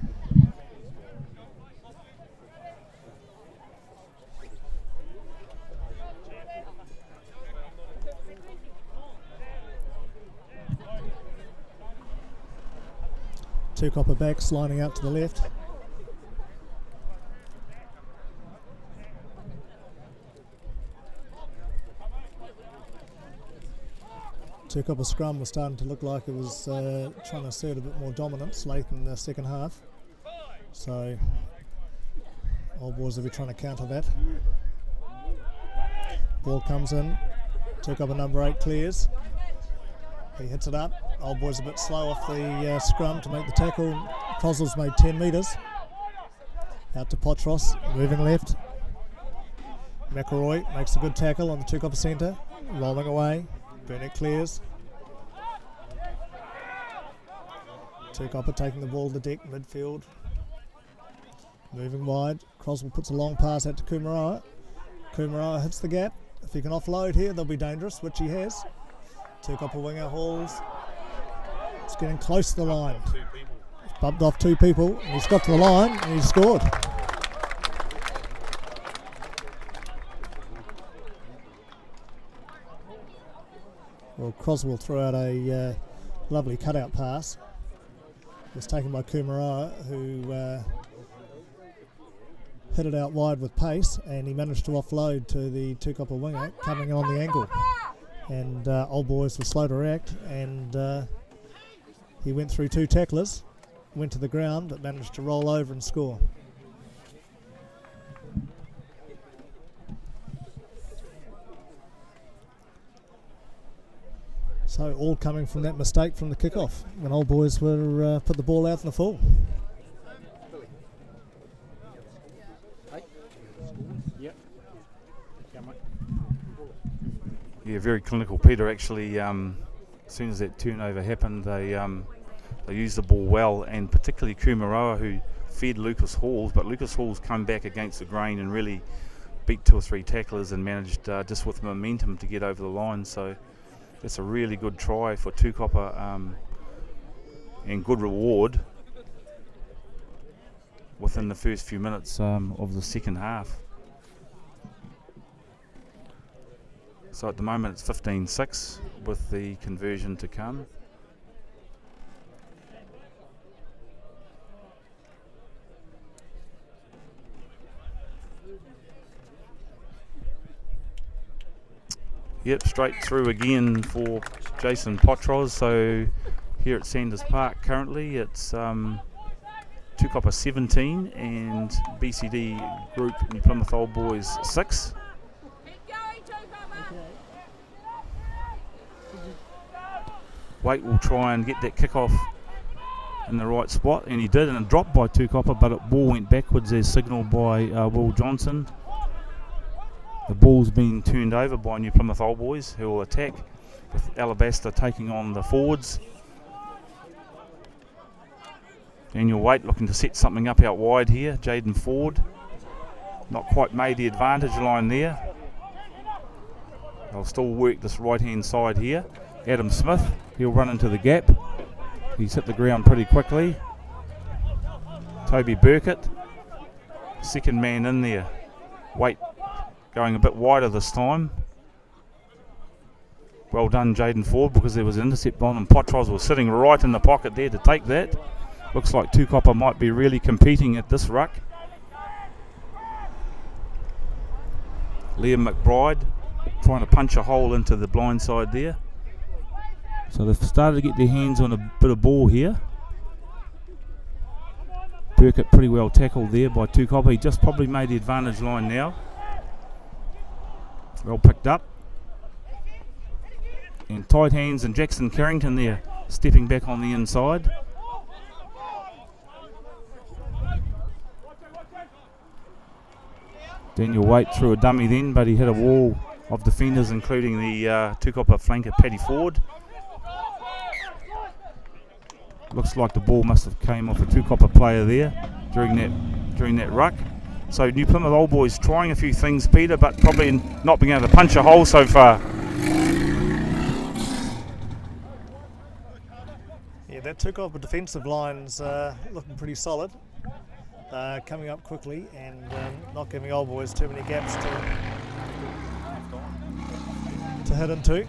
Tukapa backs lining out to the left. Tukapa scrum was starting to look like it was trying to assert a bit more dominance late in the second half. So Old Boys will be trying to counter that. Ball comes in. Tukapa number 8 clears. He hits it up. Old Boys a bit slow off the scrum to make the tackle. Croswell's made 10 metres. Out to Potros, moving left. McElroy makes a good tackle on the Tukapa centre. Rolling away. Burnett clears. Tukapa taking the ball to the deck, midfield. Moving wide. Croswell puts a long pass out to Kumarawa. Kumarawa hits the gap. If he can offload here, they'll be dangerous, which he has. Tukapa winger hauls. It's getting close to the line. He's bumped off 2 people, and he's got to the line, and he's scored. Well, Croswell threw out a lovely cutout pass. It was taken by Kumarawa, who hit it out wide with pace, and he managed to offload to the Tukapa winger, coming in on the angle. And Old Boys were slow to react, and he went through 2 tacklers, went to the ground, but managed to roll over and score. So all coming from that mistake from the kickoff when Old Boys were put the ball out in the full. Yeah, very clinical, Peter. Actually, as soon as that turnover happened, they used the ball well, and particularly Kumarawa, who fed Lucas Halls, but Lucas Halls come back against the grain and really beat 2 or 3 tacklers and managed just with momentum to get over the line. So that's a really good try for Tukapa, and good reward within the first few minutes of the second half. So at the moment it's 15-6 with the conversion to come. Yep, straight through again for Jason Potros. So here at Sanders Park currently it's Tukapa 17 and BCD Group New Plymouth Old Boys 6. Waite will try and get that kick-off in the right spot, and he did, and it dropped by Tukapa, but the ball went backwards as signalled by Will Johnson. The ball's been turned over by New Plymouth Old Boys, who will attack with Alabaster taking on the forwards. Daniel Waite looking to set something up out wide here. Jaden Ford not quite made the advantage line there. They'll still work this right hand side here. Adam Smith, he'll run into the gap. He's hit the ground pretty quickly. Toby Burkett, second man in there. Waite going a bit wider this time. Well done Jaden Ford, because there was an intercept on him. Potros was sitting right in the pocket there to take that. Looks like Tukapa might be really competing at this ruck. Liam McBride trying to punch a hole into the blind side there. So they've started to get their hands on a bit of ball here. Burkett pretty well tackled there by Tukapa. He just probably made the advantage line now. Well picked up. And tight hands, and Jackson Carrington there stepping back on the inside. Daniel Waite threw a dummy then, but he hit a wall of defenders, including the Tukapa flanker Paddy Ford. Looks like the ball must have came off a Tukapa player there during that ruck. So New Plymouth Old Boys trying a few things, Peter, but probably not being able to punch a hole so far. Yeah, that Tukapa defensive line's looking pretty solid. Coming up quickly and not giving Old Boys too many gaps to hit into.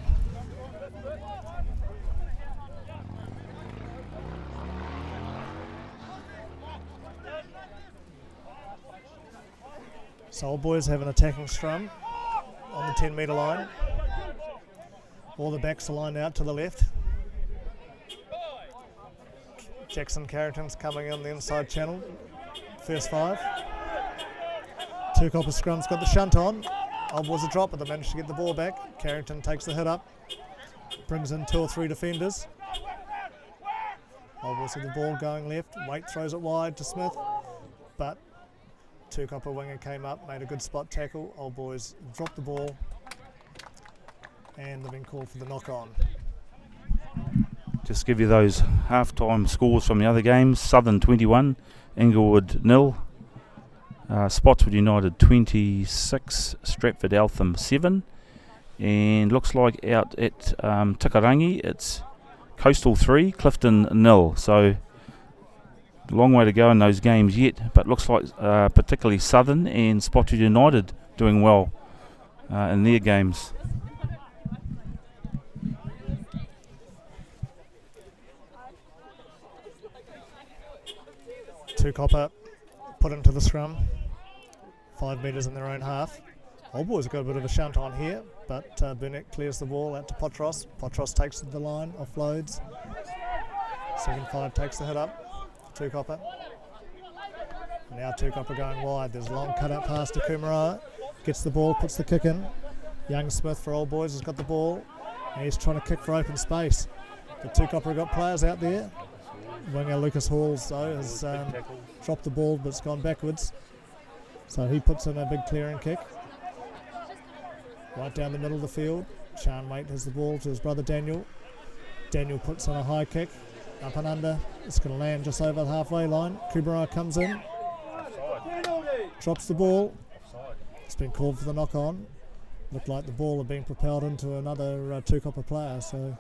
So Old Boys have an attacking scrum on the 10-metre line. All the backs are lined out to the left. Jackson Carrington's coming on the inside channel. First 5. Tukapa scrum's got the shunt on. Old Boys a drop, but they managed to get the ball back. Carrington takes the hit up. Brings in 2 or 3 defenders. Old Boys with the ball going left. Waite throws it wide to Smith. But Tukapa winger came up, made a good spot tackle. Old Boys dropped the ball. And they've been called for the knock-on. Just give you those half-time scores from the other games. Southern 21. Inglewood 0, Spotswood United 26, Stratford Eltham 7, and looks like out at Tikarangi it's Coastal 3, Clifton 0. So a long way to go in those games yet, but looks like particularly Southern and Spotswood United doing well in their games. Tukapa put into the scrum, 5 metres in their own half. Old Boys have got a bit of a shunt on here, but Burnett clears the ball out to Potros. Potros takes the line, offloads. Second 5 takes the hit up, Tukapa. Now Tukapa going wide. There's a long cut-out pass to Kumara. Gets the ball, puts the kick in. Young Smith for Old Boys has got the ball, and he's trying to kick for open space. The Tukapa have got players out there. Winger Lucas Halls though has dropped the ball, but it's gone backwards. So he puts in a big clearing kick. Right down the middle of the field. Sean Waite has the ball to his brother Daniel. Daniel puts in a high kick, up and under. It's going to land just over the halfway line. Kubera comes in, drops the ball. It's been called for the knock-on. Looked like the ball had been propelled into another Tukapa player, so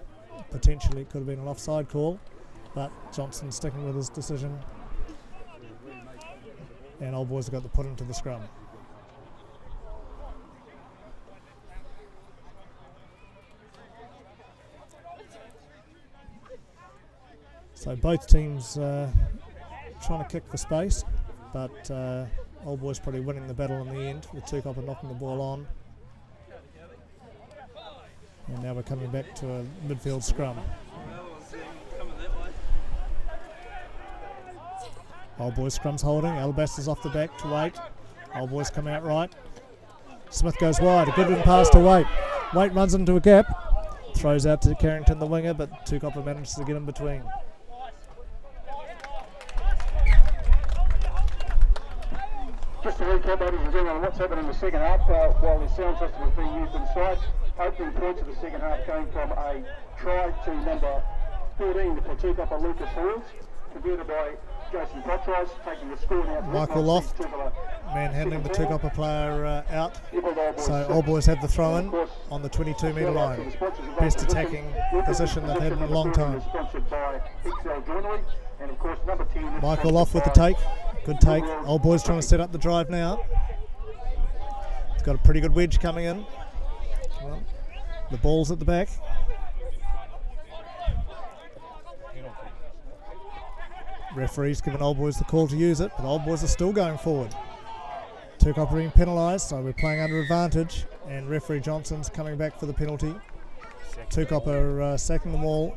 potentially it could have been an offside call. But Johnson sticking with his decision. And Old Boys have got the put into the scrum. So both teams trying to kick for space, but Old Boys probably winning the battle in the end, with Tukapa knocking the ball on. And now we're coming back to a midfield scrum. Old Boys scrum's holding. Alabaster's off the back to Waite. Old Boys come out right. Smith goes wide. A good win pass to Waite. Waite runs into a gap. Throws out to Carrington, the winger, but Tukapa manages to get in between. Just to recap, ladies and gentlemen, what's happened in the second half while the sound system was being used inside. Opening points of the second half came from a try to number 14 for Tukapa Lucas Halls, converted by Jason Potros, taking the score now to Michael Loft manhandling the Tukapa player out. So Old Boys have the throw in on the 22 metre line. Best attacking position they've had in a long time. Michael Loft with the take. Good take. Old Boys trying to set up the drive now. He's got a pretty good wedge coming in. Well, the ball's at the back. Referee's given Old Boys the call to use it, but Old Boys are still going forward. Tukapa being penalised, so we're playing under advantage, and referee Johnson's coming back for the penalty. Tukapa are sacking the ball.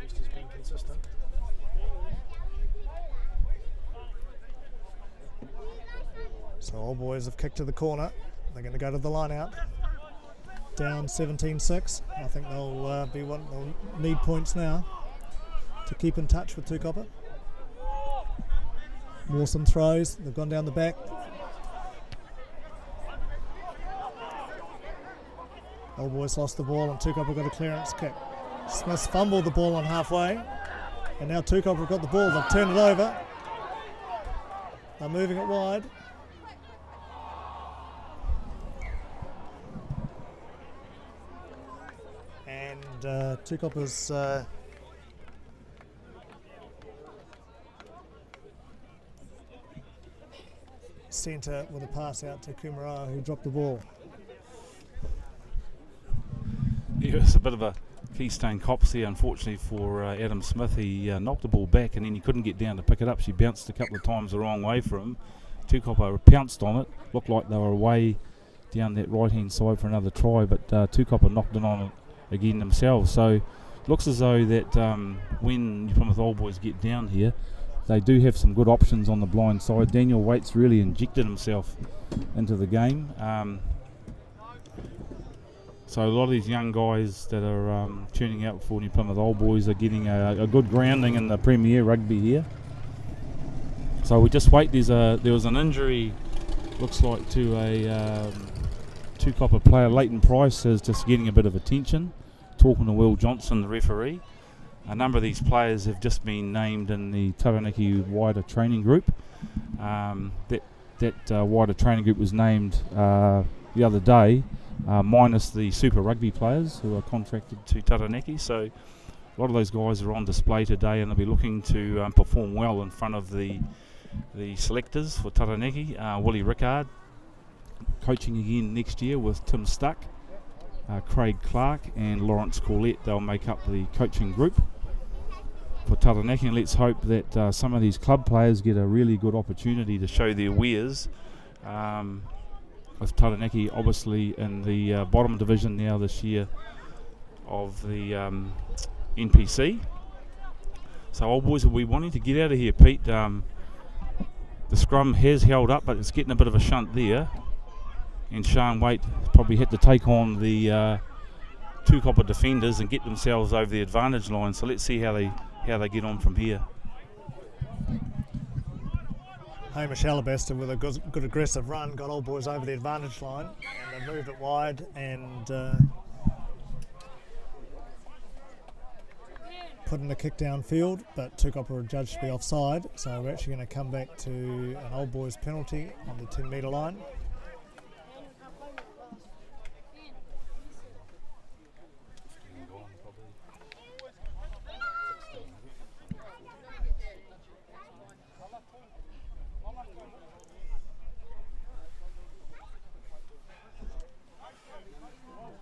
Just being consistent. So Old Boys have kicked to the corner. They're going to go to the line out. Down 17-6. I think they'll they'll need points now to keep in touch with Tukapa. Mawson throws. They've gone down the back. Old Boys lost the ball and Tukapa got a clearance kick. Smith fumbled the ball on halfway, and now Tukapa have got the ball. They've turned it over. They're moving it wide. And Tukapa's centre with a pass out to Kumara, who dropped the ball. Yeah, it was a bit of a keystone cops here, unfortunately for Adam Smith. He knocked the ball back and then he couldn't get down to pick it up. She bounced a couple of times the wrong way for him. Tukapa pounced on it. Looked like they were away down that right hand side for another try, but Tukapa knocked it on it again themselves. So looks as though that when Plymouth Old Boys get down here, they do have some good options on the blind side. Daniel Waite's really injected himself into the game. So a lot of these young guys that are tuning out for New Plymouth Old Boys are getting a good grounding in the Premier Rugby here. So we just wait. There was an injury, looks like, to a Tukapa player. Leighton Price is just getting a bit of attention. Talking to Will Johnson, the referee. A number of these players have just been named in the Taranaki wider training group. That wider training group was named the other day, minus the Super Rugby players who are contracted to Taranaki. So a lot of those guys are on display today, and they'll be looking to perform well in front of the selectors for Taranaki. Willie Rickard coaching again next year with Tim Stuck, Craig Clark and Lawrence Corlett. They'll make up the coaching group for Taranaki, and let's hope that some of these club players get a really good opportunity to show their wares. With Taranaki obviously in the bottom division now this year of the NPC. So Old Boys will be wanting to get out of here, Pete. The scrum has held up, but it's getting a bit of a shunt there. And Sean Waite probably had to take on the Tukapa defenders and get themselves over the advantage line. So let's see how they get on from here. Hamish Alabaster with a good aggressive run got Old Boys over the advantage line, and they moved it wide and put in a kick downfield, but Tukapa were judged to be offside, so we're actually going to come back to an Old Boys penalty on the 10 metre line.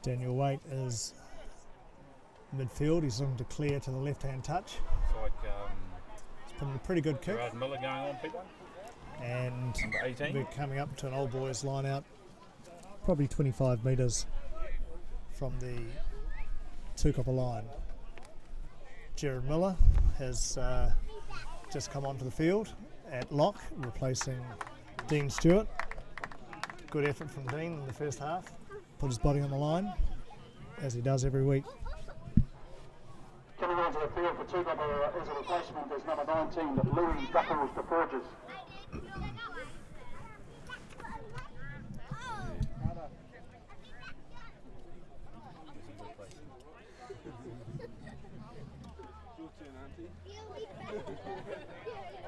Daniel Waite is midfield. He's looking to clear to the left-hand touch. It's like He's put in a pretty good kick. Gerard Miller going on, Peter. And Number 18. we're coming up to an Old Boys line out, probably 25 metres from the Tukapa line. Gerard Miller has just come onto the field at lock, replacing Dean Stewart. Good effort from Dean in the first half. Put his body on the line, as he does every week. Coming onto the field for Tukapa as a replacement is number 19, Louis Duffels de Forges.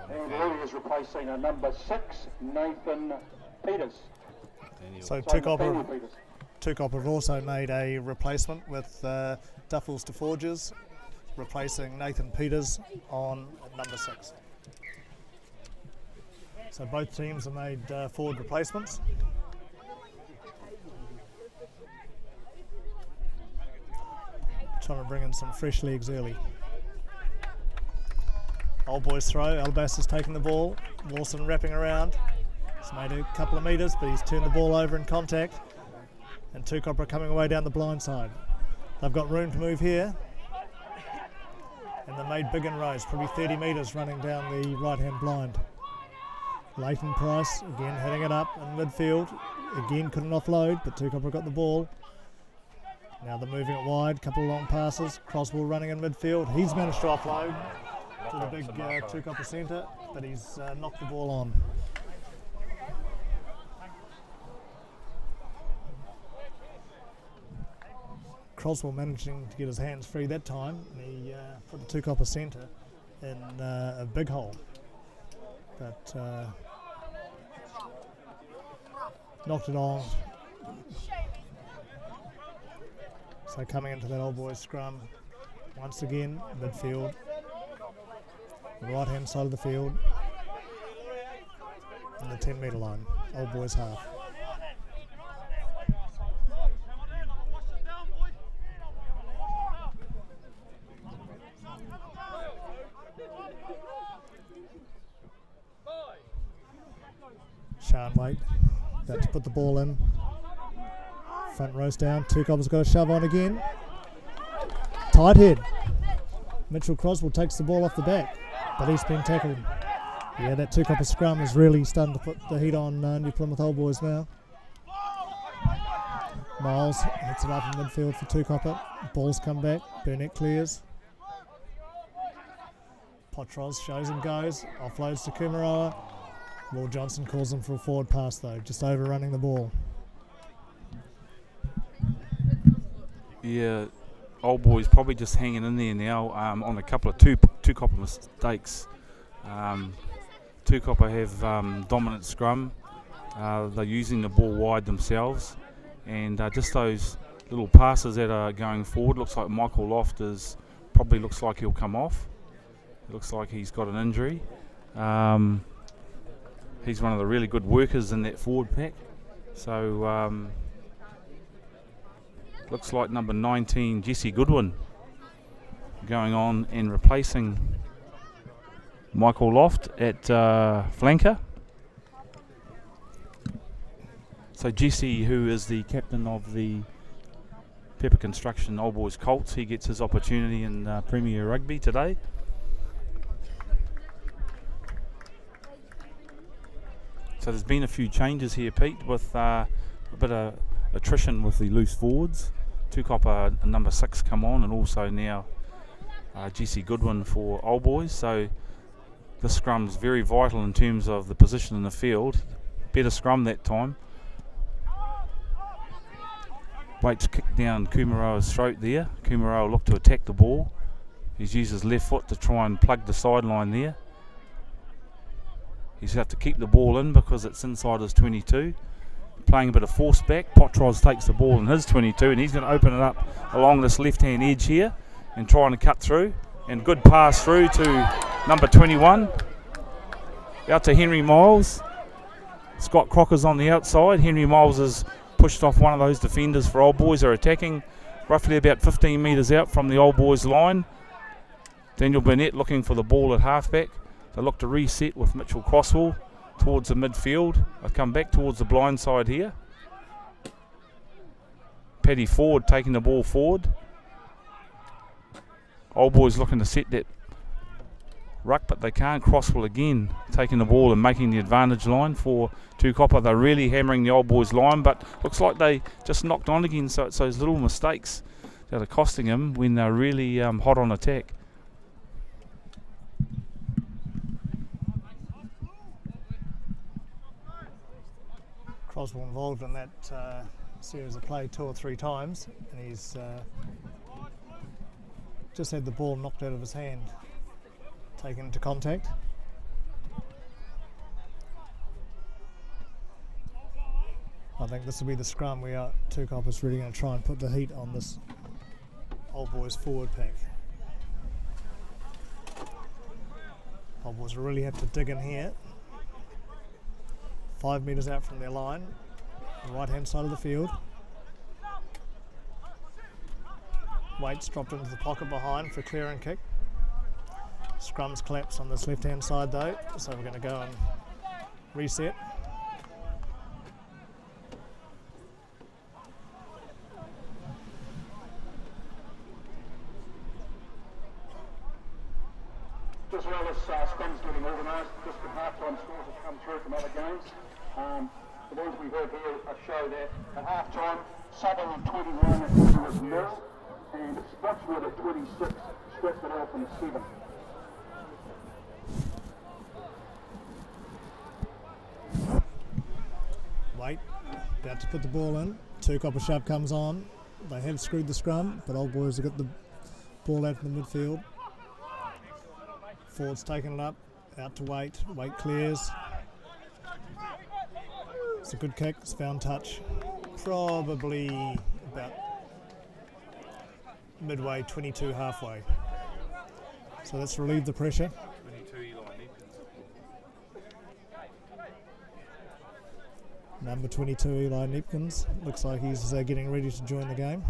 And Louis is replacing a number 6, Nathan Peters. So Nathaniel Tukapa Peters. have also made a replacement with Duffels de Forges, replacing Nathan Peters on number 6. So both teams have made forward replacements. Trying to bring in some fresh legs early. Old boys throw, Alabassa's taking the ball, Wilson wrapping around. He's made a couple of metres, but he's turned the ball over in contact. And Tukapa are coming away down the blind side. They've got room to move here. And they made big inroads, probably 30 metres running down the right-hand blind. Leighton Price, again hitting it up in midfield. Again couldn't offload, but Tukapa got the ball. Now they're moving it wide, couple of long passes. Croswell running in midfield. He's managed to offload to the big Tukapa centre, but he's knocked the ball on. Croswell managing to get his hands free that time, and he put the Tukapa centre in a big hole. But knocked it on. So coming into that old boys scrum, once again, midfield, the right hand side of the field, and the 10 metre line, old boys half. Sean White about to put the ball in. Front row's down. Tukapa's got a shove on again. Tight head. Mitchell Croswell takes the ball off the back, but he's been tackled. Yeah, that Tukapa scrum is really starting to put the heat on New Plymouth Old Boys now. Miles hits it up in midfield for Tukapa. Ball's come back. Burnett clears. Potros shows and goes. Offloads to Kumaroa. Will Johnson calls him for a forward pass though, just overrunning the ball. Yeah, Old Boys probably just hanging in there now on a couple of Tukapa mistakes. Tukapa have dominant scrum. They're using the ball wide themselves, and just those little passes that are going forward. Looks like Michael Loft probably looks like he'll come off. It looks like he's got an injury. He's one of the really good workers in that forward pack. So looks like number 19, Jesse Goodwin, going on and replacing Michael Loft at flanker. So Jesse, who is the captain of the Pepper Construction Old Boys Colts, he gets his opportunity in Premier Rugby today. So there's been a few changes here, Pete, with a bit of attrition with the loose forwards. Tukapa number 6 come on, and also now Jesse Goodwin for Old Boys. So this scrum's very vital in terms of the position in the field. Better scrum that time. Waits kick down Kumaroa's throat there. Kumaroa looked to attack the ball. He's used his left foot to try and plug the sideline there. He's have to keep the ball in because it's inside his 22. Playing a bit of force back. Potros takes the ball in his 22, and he's going to open it up along this left-hand edge here and trying to cut through. And good pass through to number 21. Out to Henry Miles. Scott Crocker's on the outside. Henry Miles has pushed off one of those defenders for Old Boys. They're attacking roughly about 15 metres out from the Old Boys line. Daniel Burnett looking for the ball at halfback. They look to reset with Mitchell Croswell towards the midfield. I've come back towards the blind side here. Paddy Ford taking the ball forward. Old Boys looking to set that ruck, but they can't. Croswell again taking the ball and making the advantage line for Tukapa. They're really hammering the Old Boys line, but looks like they just knocked on again, so it's those little mistakes that are costing him when they're really hot on attack. Croswell involved in that series of play 2 or 3 times, and he's just had the ball knocked out of his hand, taken into contact. I think this will be the scrum where Tukapa's really going to try and put the heat on this Old Boys forward pack. Old Boys will really have to dig in here. 5 metres out from their line, the right hand side of the field. Waits dropped into the pocket behind for clear and kick. Scrum's collapsed on this left hand side though, so we're going to go and reset. Just while this scrum's getting organised, just the half-time scores have come through from other games. The ones we've heard here show that at half-time, Southern at 21 at Edgeworth 0, and Spotswood at 26, Stratford Eltham 7. Wait, about to put the ball in. Tukapa shove comes on. They have screwed the scrum, but Old Boys have got the ball out in the midfield. Ford's taken it up, out to Wait. Wait clears. It's a good kick, it's found touch. Probably about midway, 22 halfway. So let's relieve the pressure. 22 Eli Nepkins. Number 22 Eli Nepkins. Looks like he's getting ready to join the game.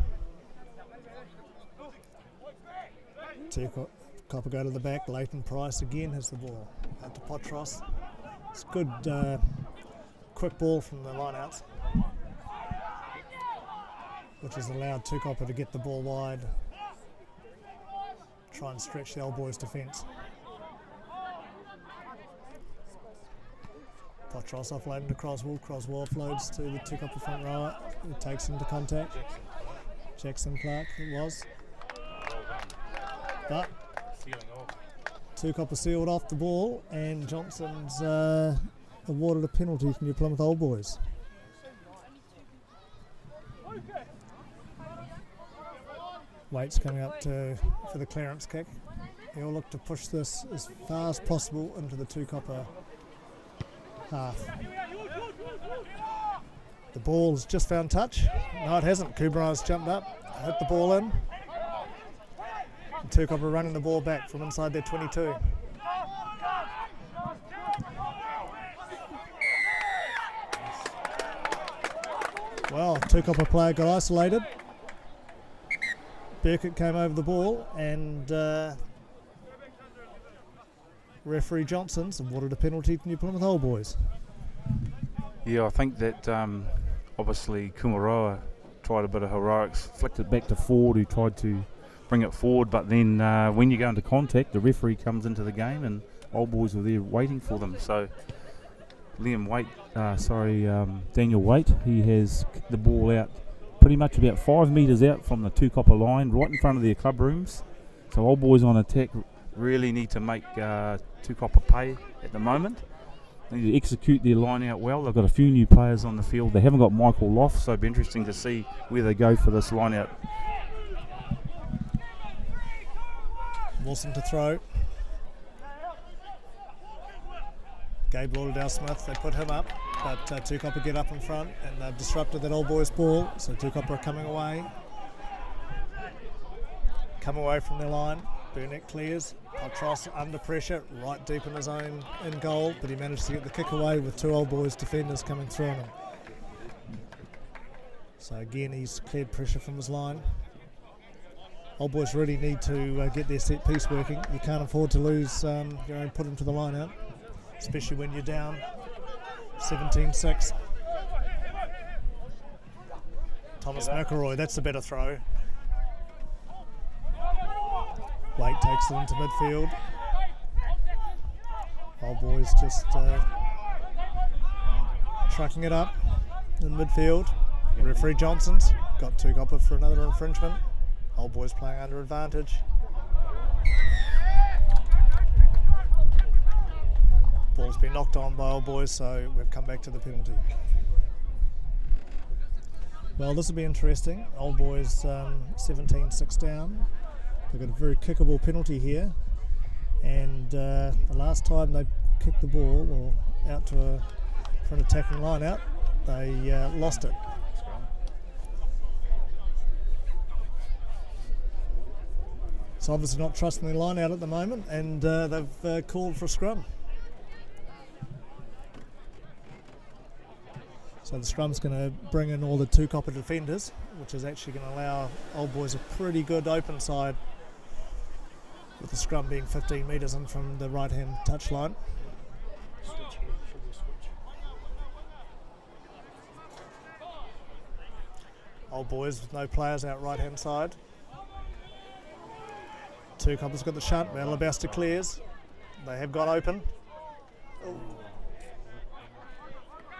Copper go to the back. Leighton Price again has the ball. Out to Potros. It's good quick ball from the lineouts, which has allowed Tukapa to get the ball wide, try and stretch the Old Boys defence. Potros offloading to Croswell. Croswell offloads to the Tukapa front rower. He takes into contact. Jackson Clark it was. But Tukapa sealed off the ball, and Johnson's awarded a penalty from your Plymouth Old Boys. Waits coming up for the clearance kick. He'll look to push this as far as possible into the Tukapa half. The ball's just found touch. No, it hasn't. Kubra's jumped up, hit the ball in. And Tukapa running the ball back from inside their 22. Well, Tukapa player got isolated. Burkett came over the ball, and referee Johnson's awarded a penalty to New Plymouth Old Boys. Yeah, I think that obviously Kumaroa tried a bit of heroics, flicked it back to Ford, who tried to bring it forward, but then when you go into contact, the referee comes into the game, and Old Boys were there waiting for them. So Daniel Waite, he has kicked the ball out pretty much about 5 metres out from the Tukapa line, right in front of their club rooms. So Old Boys on attack really need to make Tukapa pay at the moment. They need to execute their line out well. They've got a few new players on the field. They haven't got Michael Loft, so it'll be interesting to see where they go for this line out. Wilson to throw. Gabe Lauderdale-Smith, they put him up, but Tukapa get up in front, and they've disrupted that Old Boys ball, so Tukapa are coming away. Come away from their line. Burnett clears. Potros under pressure, right deep in his own in goal, but he managed to get the kick away with 2 Old Boys defenders coming through on him. So again, he's cleared pressure from his line. Old Boys really need to get their set piece working. You can't afford to lose your own put into the line out, especially when you're down 17-6. Thomas McElroy, that's the better throw. Waite takes it into midfield. Old Boys just trucking it up in midfield. Referee Johnson's got Tukapa for another infringement. Old Boys playing under advantage. Ball's been knocked on by Old Boys, so we've come back to the penalty. Well, this will be interesting. Old Boys 17-6 down. They've got a very kickable penalty here, and the last time they kicked the ball or out to for an attacking line out, they lost it. So obviously not trusting their line out at the moment, and they've called for a scrum. So the scrum's going to bring in all the Tukapa defenders, which is actually going to allow Old Boys a pretty good open side, with the scrum being 15 metres in from the right-hand touchline. Old Boys with no players out right-hand side. Tukapa's got the shunt, Malabasta clears. They have got open. Ooh.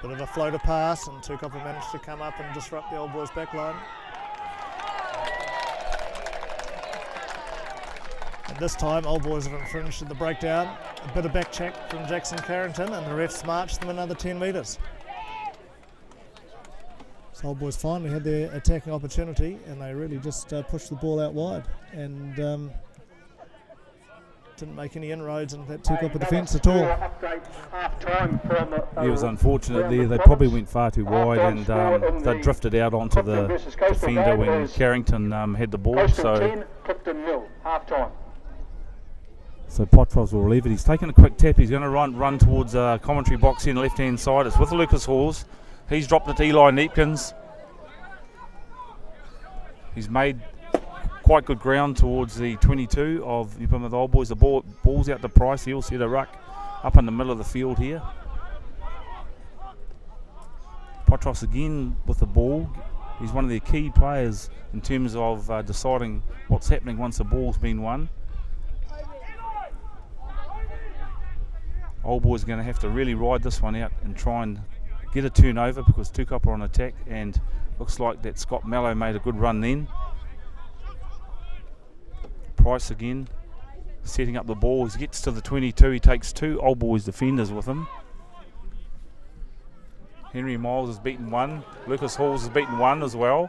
Bit of a floater pass, and Tukapa managed to come up and disrupt the Old Boys back line. And this time, Old Boys have infringed at the breakdown. A bit of back check from Jackson Carrington, and the refs marched them another 10 metres. So Old Boys finally had their attacking opportunity, and they really just pushed the ball out wide, and didn't make any inroads into that Tukapa defence at all. It was unfortunate there. They probably went far too wide, and they drifted out onto the defender when Carrington had the ball. So Potros will leave it. He's taking a quick tap. He's going to run towards commentary box here on the left-hand side. It's with Lucas Halls. He's dropped it to Eli Neepkins. He's made quite good ground towards the 22 of the Old Boys. The ball's out to Price. He'll set a ruck up in the middle of the field here. Potros again with the ball. He's one of their key players in terms of deciding what's happening once the ball's been won. Old Boys are going to have to really ride this one out and try and get a turnover, because Tukapa are on attack, and looks like that Scott Mallow made a good run then. Price again setting up the ball. He gets to the 22. He takes two Old Boys defenders with him. Henry Miles has beaten one. Lucas Halls has beaten one as well.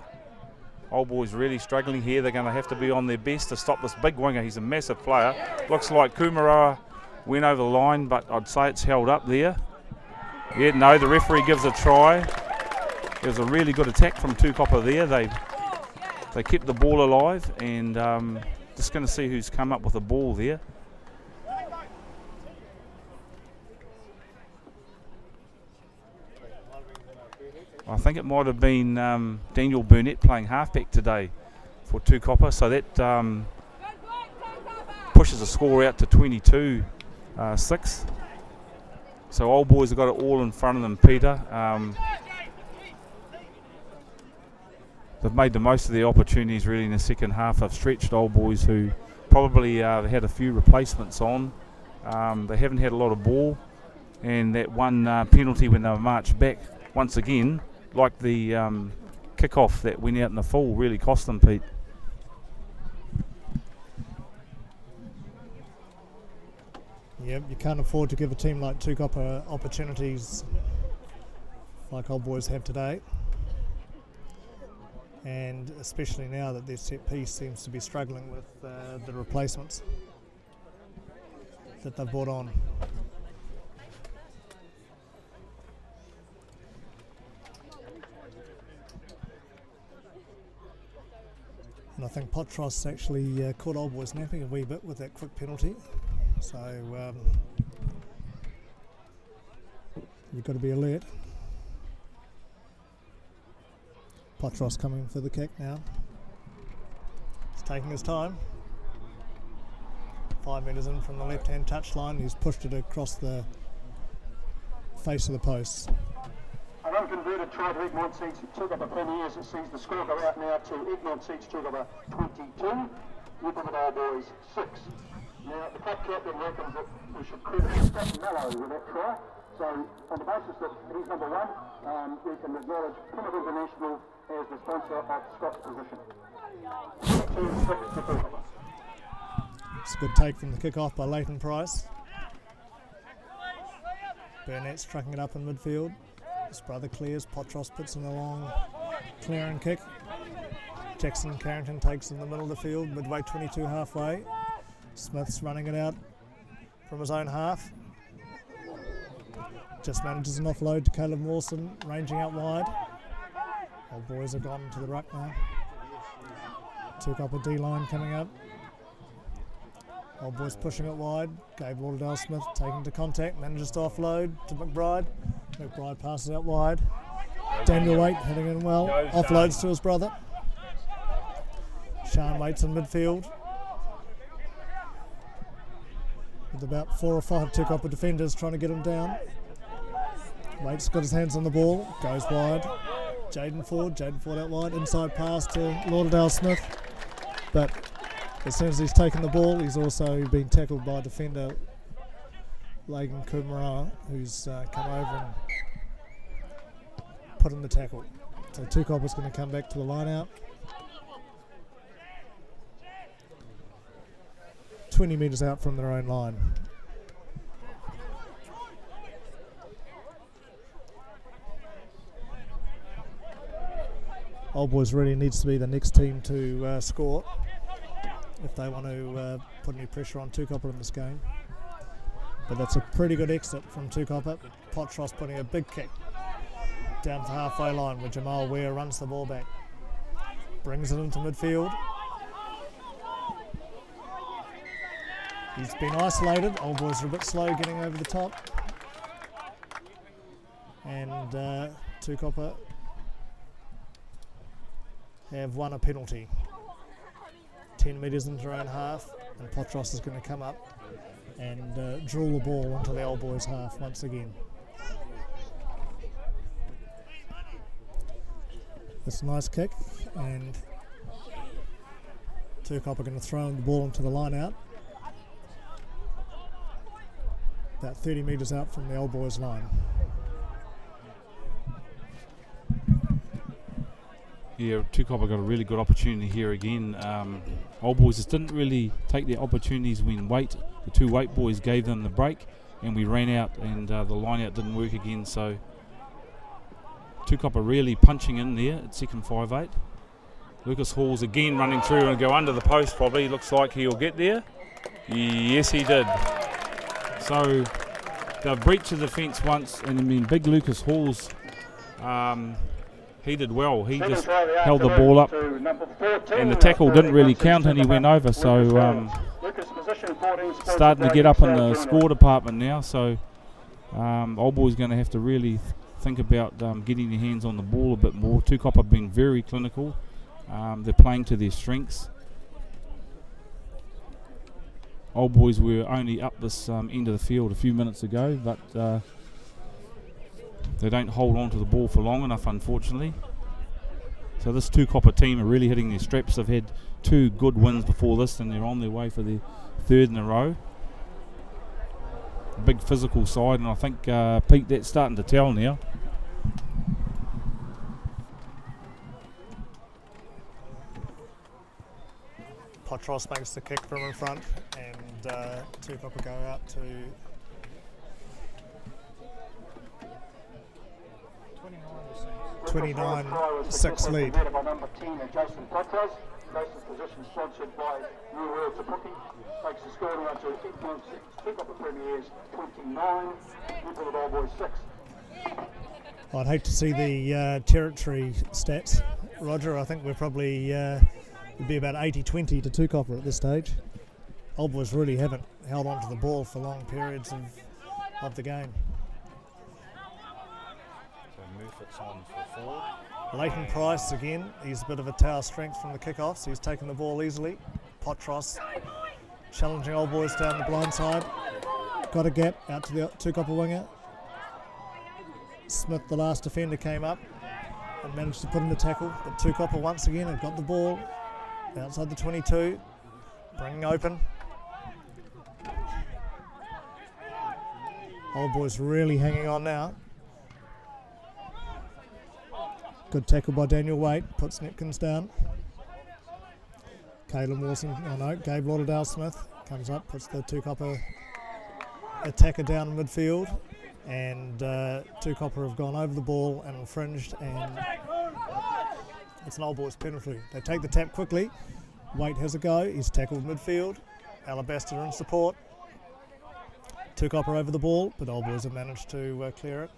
Old Boys really struggling here. They're going to have to be on their best to stop this big winger. He's a massive player. Looks like Kumara went over the line, but I'd say it's held up there. Yeah, no, the referee gives a try. There's a really good attack from Tukapa there. They kept the ball alive, and just going to see who's come up with the ball there. I think it might have been Daniel Burnett playing halfback today for Tukapa, so that pushes the score out to 22-6. So Old Boys have got it all in front of them, Peter. They've made the most of their opportunities really in the second half. They've stretched Old Boys, who probably had a few replacements on. They haven't had a lot of ball, and that one penalty when they were marched back once again, like the kick-off that went out in the full, really cost them, Pete. Yep, you can't afford to give a team like Tukapa opportunities like Old Boys have today. And especially now that their set piece seems to be struggling with the replacements that they've brought on. And I think Potros actually caught Old Boys napping a wee bit with that quick penalty. So you've got to be alert. Potros coming for the kick now. He's taking his time. 5 metres in from the left-hand touchline. He's pushed it across the face of the posts. An unconverted try to Egmont seats Tukapa Premiers. It sees the score go out now to Egmont seats Tukapa 22, Newcombe Old Boys 6. Now the club captain reckons that we should credit Scott Mallow with that try. So on the basis that he's number one, we can acknowledge Plymouth International as the sponsor of Scott's position. It's a good take from the kick-off by Leighton Price. Burnett's trucking it up in midfield. His brother clears. Potros puts in a long clearing kick. Jackson Carrington takes in the middle of the field, midway 22 halfway. Smith's running it out from his own half. Just manages an offload to Caleb Mawson, ranging out wide. Old boys have gone to the ruck now. Tukapa D-line coming up. Old boys pushing it wide. Gabe Lauderdale-Smith taking to contact, manages to offload to McBride. McBride passes out wide. Daniel Waite hitting in well. Offloads to his brother. Sean Waite's in midfield. With about 4 or 5 Tukapa defenders trying to get him down. Waite's got his hands on the ball, goes wide. Jaden Ford out wide, inside pass to Lauderdale-Smith. But as soon as he's taken the ball, he's also been tackled by defender Lagan Kumara, who's come over and put in the tackle. So Tukapa's going to come back to the line out. 20 metres out from their own line. Old Boys really needs to be the next team to score if they want to put any pressure on Tukapa in this game. But that's a pretty good exit from Tukapa. Potros putting a big kick down to the halfway line where Jamal Ware runs the ball back. Brings it into midfield. He's been isolated. Old Boys are a bit slow getting over the top. And Tukapa have won a penalty. 10 metres into their own half, and Potros is going to come up and drill the ball onto the Old Boys half once again. It's a nice kick, and Tukapa are going to throw the ball into the line out. About 30 metres out from the Old Boys line. Yeah, Tukapa got a really good opportunity here again. Old Boys just didn't really take their opportunities when the two Waite boys gave them the break, and we ran out, and the line out didn't work again. So Tukapa really punching in there at second 5'8". Lucas Hall's again running through and go under the post probably. Looks like he'll get there. Yes, he did. So they've breached the defence once, and I mean big Lucas Hall's he did well. He just held the ball up, and the tackle didn't really count, and he went over. So starting to get up in the score department now. So Old Boys going to have to really think about getting their hands on the ball a bit more. Tukapa have been very clinical. They're playing to their strengths. Old Boys were only up this end of the field a few minutes ago, but they don't hold on to the ball for long enough, unfortunately. So this Tukapa team are really hitting their straps. They've had 2 good wins before this, and they're on their way for their 3rd in a row. Big physical side, and I think, Pete, that's starting to tell now. Potros makes the kick from in front, and Tukapa go out to 29-6 lead. By number 10, Jason Potros. Jason's position sponsored by New World Tapuki. Takes the score now to 8.6. Tukapa Premiers 29. Newport Old Boys 6. I'd hate to see the territory stats, Roger. I think we're probably it'd be about 80-20 to Tukapa at this stage. Old Boys really haven't held on to the ball for long periods of the game. So Murphy's on for forward. Leighton Price again, he's a bit of a tower strength from the kickoffs. He's taken the ball easily. Potros challenging Old Boys down the blind side. Got a gap out to the Tukapa winger. Smith, the last defender, came up and managed to put in the tackle, but Tukapa once again have got the ball outside the 22, bringing open. Old Boys really hanging on now. Good tackle by Daniel Waite, puts Netkins down. Caleb Wilson, Gabe Lauderdale-Smith comes up, puts the Tukapa attacker down in midfield, and Tukapa have gone over the ball and infringed, and it's an Old Boys penalty. They take the tap quickly. Waite has a go, he's tackled midfield. Alabaster in support. Tukapa over the ball, but Old Boys have managed to clear it.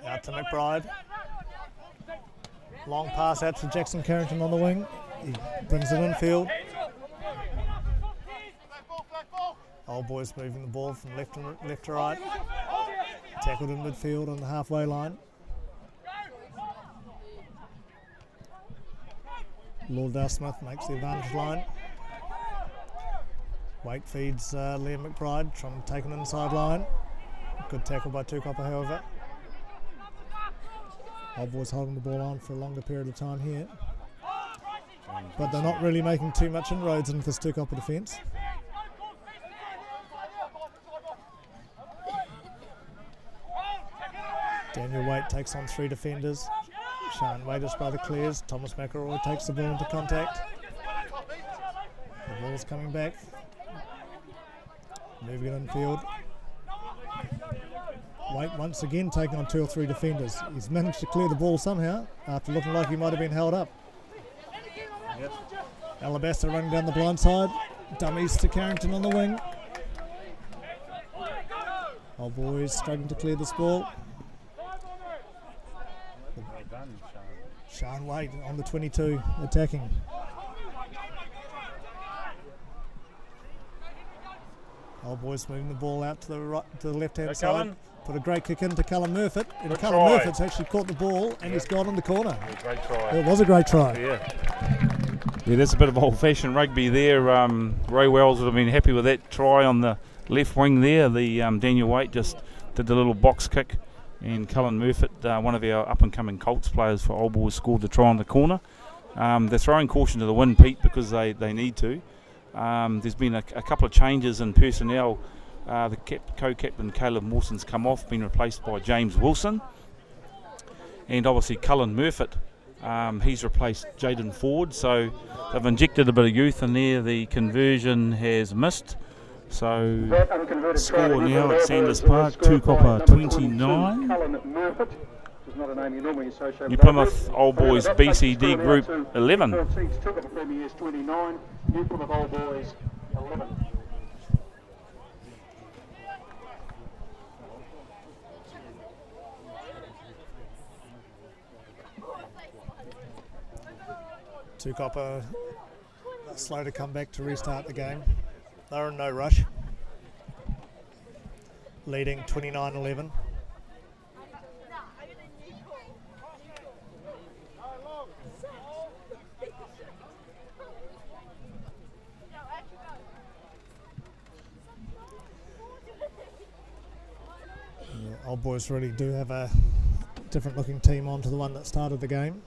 Out to McBride. Long pass out to Jackson Carrington on the wing. He brings it infield. Old Boys moving the ball from left to right. Tackled in midfield on the halfway line. Lauderdale-Smith makes the advantage line. Waite feeds Liam McBride, trying to take an inside line. Good tackle by Tukapa, however. Old Boys holding the ball on for a longer period of time here. But they're not really making too much inroads into this Tukapa defence. Daniel Waite takes on 3 defenders. Shane Waiters by the clears. Thomas McElroy takes the ball into contact. The ball's coming back. Moving it infield. Waite once again taking on 2 or 3 defenders. He's managed to clear the ball somehow after looking like he might have been held up. Yep. Alabaster running down the blind side. Dummies to Carrington on the wing. Old Boys struggling to clear this ball. Well done, Sean Waite on the 22 attacking. Old Boys moving the ball out to the right, to the left-hand side. Cullen. Put a great kick into Callum Murfitt. And Good Callum try. Murfitt's actually caught the ball and he's gone in the corner. Great try. It was a great try. Yeah, that's a bit of old-fashioned rugby there. Ray Wells would have been happy with that try on the left wing there. The Daniel Waite just did the little box kick, and Cullen Murfitt, one of our up-and-coming Colts players for Old Boys, scored the try on the corner. They're throwing caution to the wind, Pete, because they need to. There's been a couple of changes in personnel. The co-captain Caleb Mawson's come off, been replaced by James Wilson, and obviously Cullen Murfitt, he's replaced Jaden Ford. So they've injected a bit of youth in there. The conversion has missed. So score now at Sanders Park, Tukapa 29. New Plymouth Old Boys BCD Group 11. Tukapa Premiers 29. New Plymouth Old Boys 11. Tukapa slow to come back to restart the game. They're in no rush. Leading 29-11. Old Boys really do have a different looking team on to the one that started the game.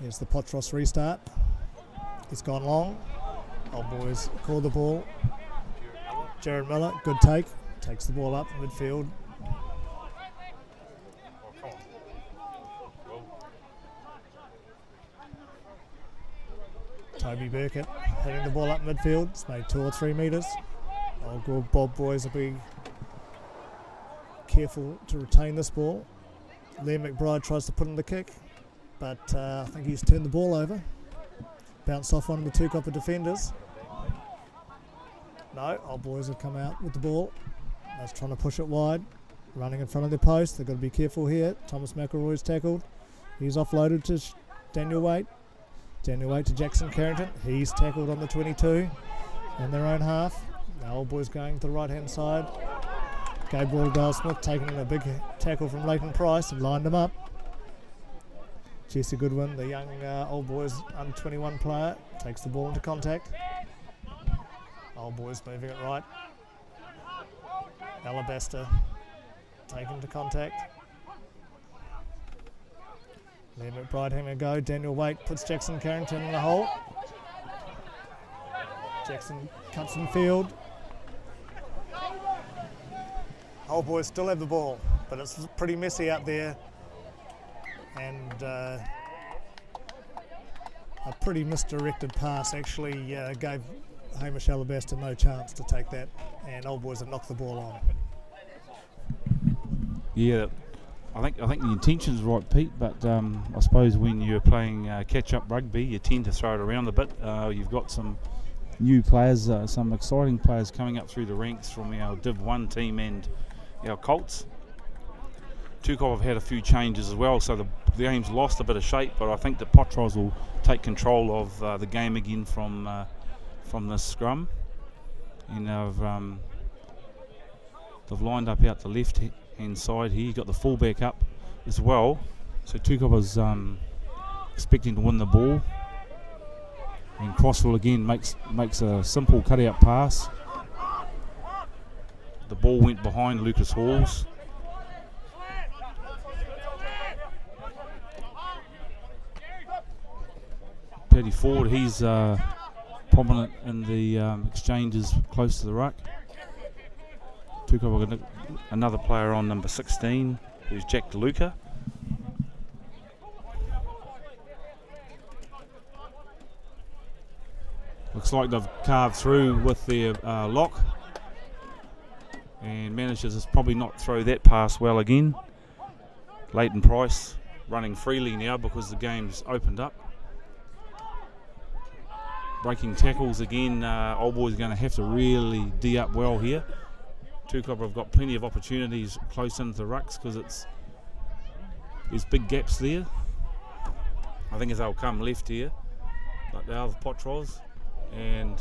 Here's the Potros restart. It's gone long. Old Boys call the ball. Jared Miller, good take. Takes the ball up midfield. Toby Burkett hitting the ball up midfield. It's made 2 or 3 metres. Old Bob Boys will be careful to retain this ball. Liam McBride tries to put in the kick, but I think he's turned the ball over. Bounced off one of the Tukapa defenders. No, Old Boys have come out with the ball. That's trying to push it wide. Running in front of their post. They've got to be careful here. Thomas McElroy's tackled. He's offloaded to Daniel Waite. Daniel Waite to Jackson Carrington. He's tackled on the 22 in their own half. The Old Boys going to the right-hand side. Gabe Lauderdale-Smith taking a big tackle from Leighton Price and lined him up. Jesse Goodwin, the young Old Boys under 21 player, takes the ball into contact. Old Boys moving it right. Alabaster taken to contact. Liam McBride having a go. Daniel Waite puts Jackson Carrington in the hole. Jackson cuts in field. Old Boys still have the ball, but it's pretty messy out there, and a pretty misdirected pass actually gave Hamish Alabaster no chance to take that, and Old Boys have knocked the ball on. Yeah, I think the intention's right, Pete, but I suppose when you're playing catch-up rugby, you tend to throw it around a bit. You've got some new players, some exciting players coming up through the ranks from our Div 1 team and our Colts. Tukapa have had a few changes as well, so the game's lost a bit of shape, but I think the Potros will take control of the game again from this scrum. And they've lined up out the left-hand side here. You've got the fullback up as well, so Tukapa's expecting to win the ball. And Crossville again makes a simple cut-out pass. The ball went behind Lucas Halls. Paddy Ford, he's prominent in the exchanges close to the ruck. Tukapa got another player on number 16, who's Jack DeLuca. Looks like they've carved through with their lock and manages to probably not throw that pass well again. Leighton Price running freely now because the game's opened up. Breaking tackles again. Old Boys are going to have to really D up well here. Tukapa have got plenty of opportunities close into the rucks because there's big gaps there. I think as they'll come left here, like they are the Potros, and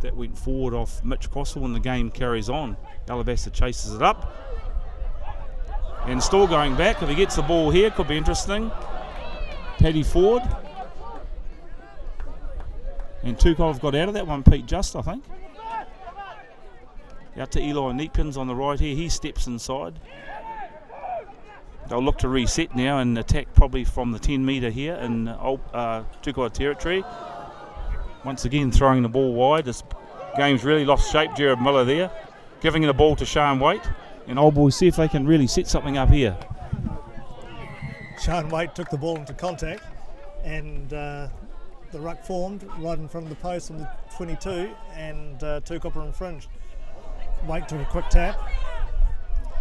that went forward off Mitch Crossville and the game carries on. Alabaster chases it up and still going back. If he gets the ball here, could be interesting. Paddy Ford. And Tukapa have got out of that one, Pete, just, I think. Out to Eli Neepkins on the right here. He steps inside. They'll look to reset now and attack probably from the 10 metre here in Tukapa territory. Once again, throwing the ball wide. This game's really lost shape. Jared Miller there, giving the ball to Sean Waite. And Old Boys see if they can really set something up here. Sean Waite took the ball into contact, and the ruck formed right in front of the post on the 22, and Tukapa infringed. Waite took a quick tap,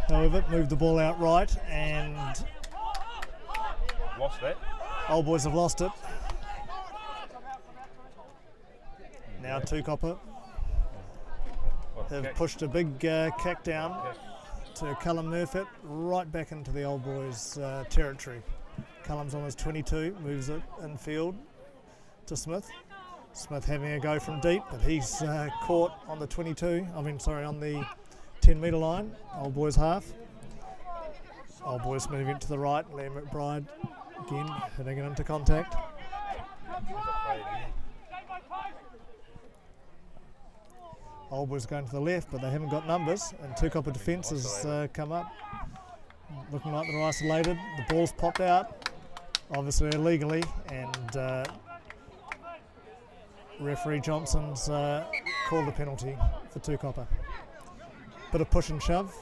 however, moved the ball out right, and Lost that. Old Boys have lost it. Now Tukapa have pushed a big kick down to Callum Murfitt right back into the Old Boys territory. Callum's on his 22, moves it infield to Smith. Smith having a go from deep, but he's caught on the 22, on the 10 metre line, Old Boys half. Old Boys moving to the right, Liam McBride again hitting it into contact. Old Boys going to the left, but they haven't got numbers, and Tukapa defence has come up, looking like they're isolated. The ball's popped out, obviously illegally, and referee Johnson's called the penalty for Tukapa. Bit of push and shove.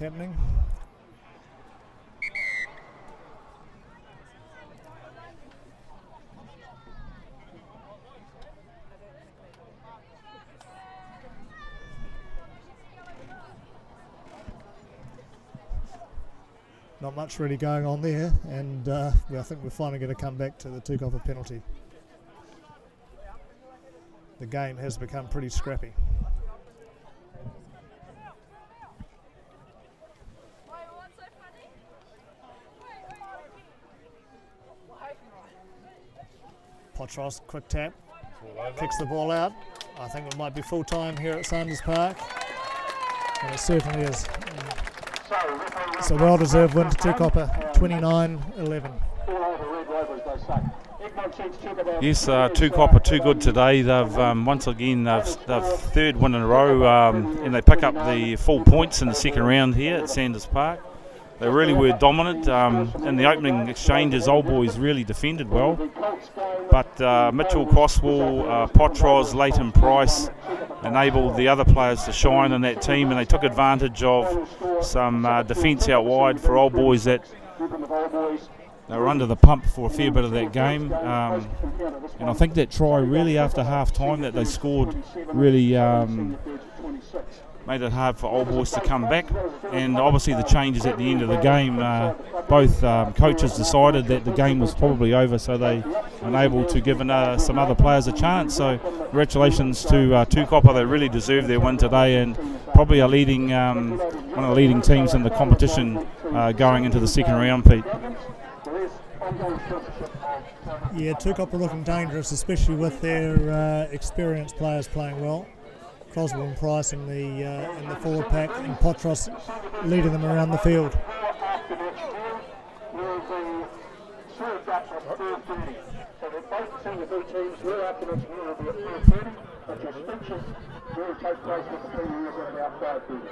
Happening. Not much really going on there, and I think we're finally going to come back to the Tukapa penalty. The game has become pretty scrappy. Potros, quick tap, kicks the ball out. I think it might be full time here at Sanders Park, and it certainly is. It's a well-deserved win to Tukapa, 29-11. Yes, Tukapa too good today. They've once again they've third win in a row, and they pick up the full points in the second round here at Sanders Park. They really were dominant. In the opening exchanges, Old Boys really defended well. But Mitchell, Crosswell, Potros, Leighton Price enabled the other players to shine in that team, and they took advantage of some defence out wide for Old Boys that they were under the pump for a fair bit of that game. And I think that try really after half time that they scored really made it hard for Old Boys to come back, and obviously the changes at the end of the game, both coaches decided that the game was probably over, so they were able to give some other players a chance. So congratulations to Tukapa. They really deserved their win today, and probably a leading one of the leading teams in the competition going into the second round, Pete. Yeah, Tukapa looking dangerous, especially with their experienced players playing well. Croswell and Price in the forward pack, and Potros leading them around the field. So that both senior B teams, their afternoon's will be at 4:30, but your speeches will take place with the premiers on the outside field.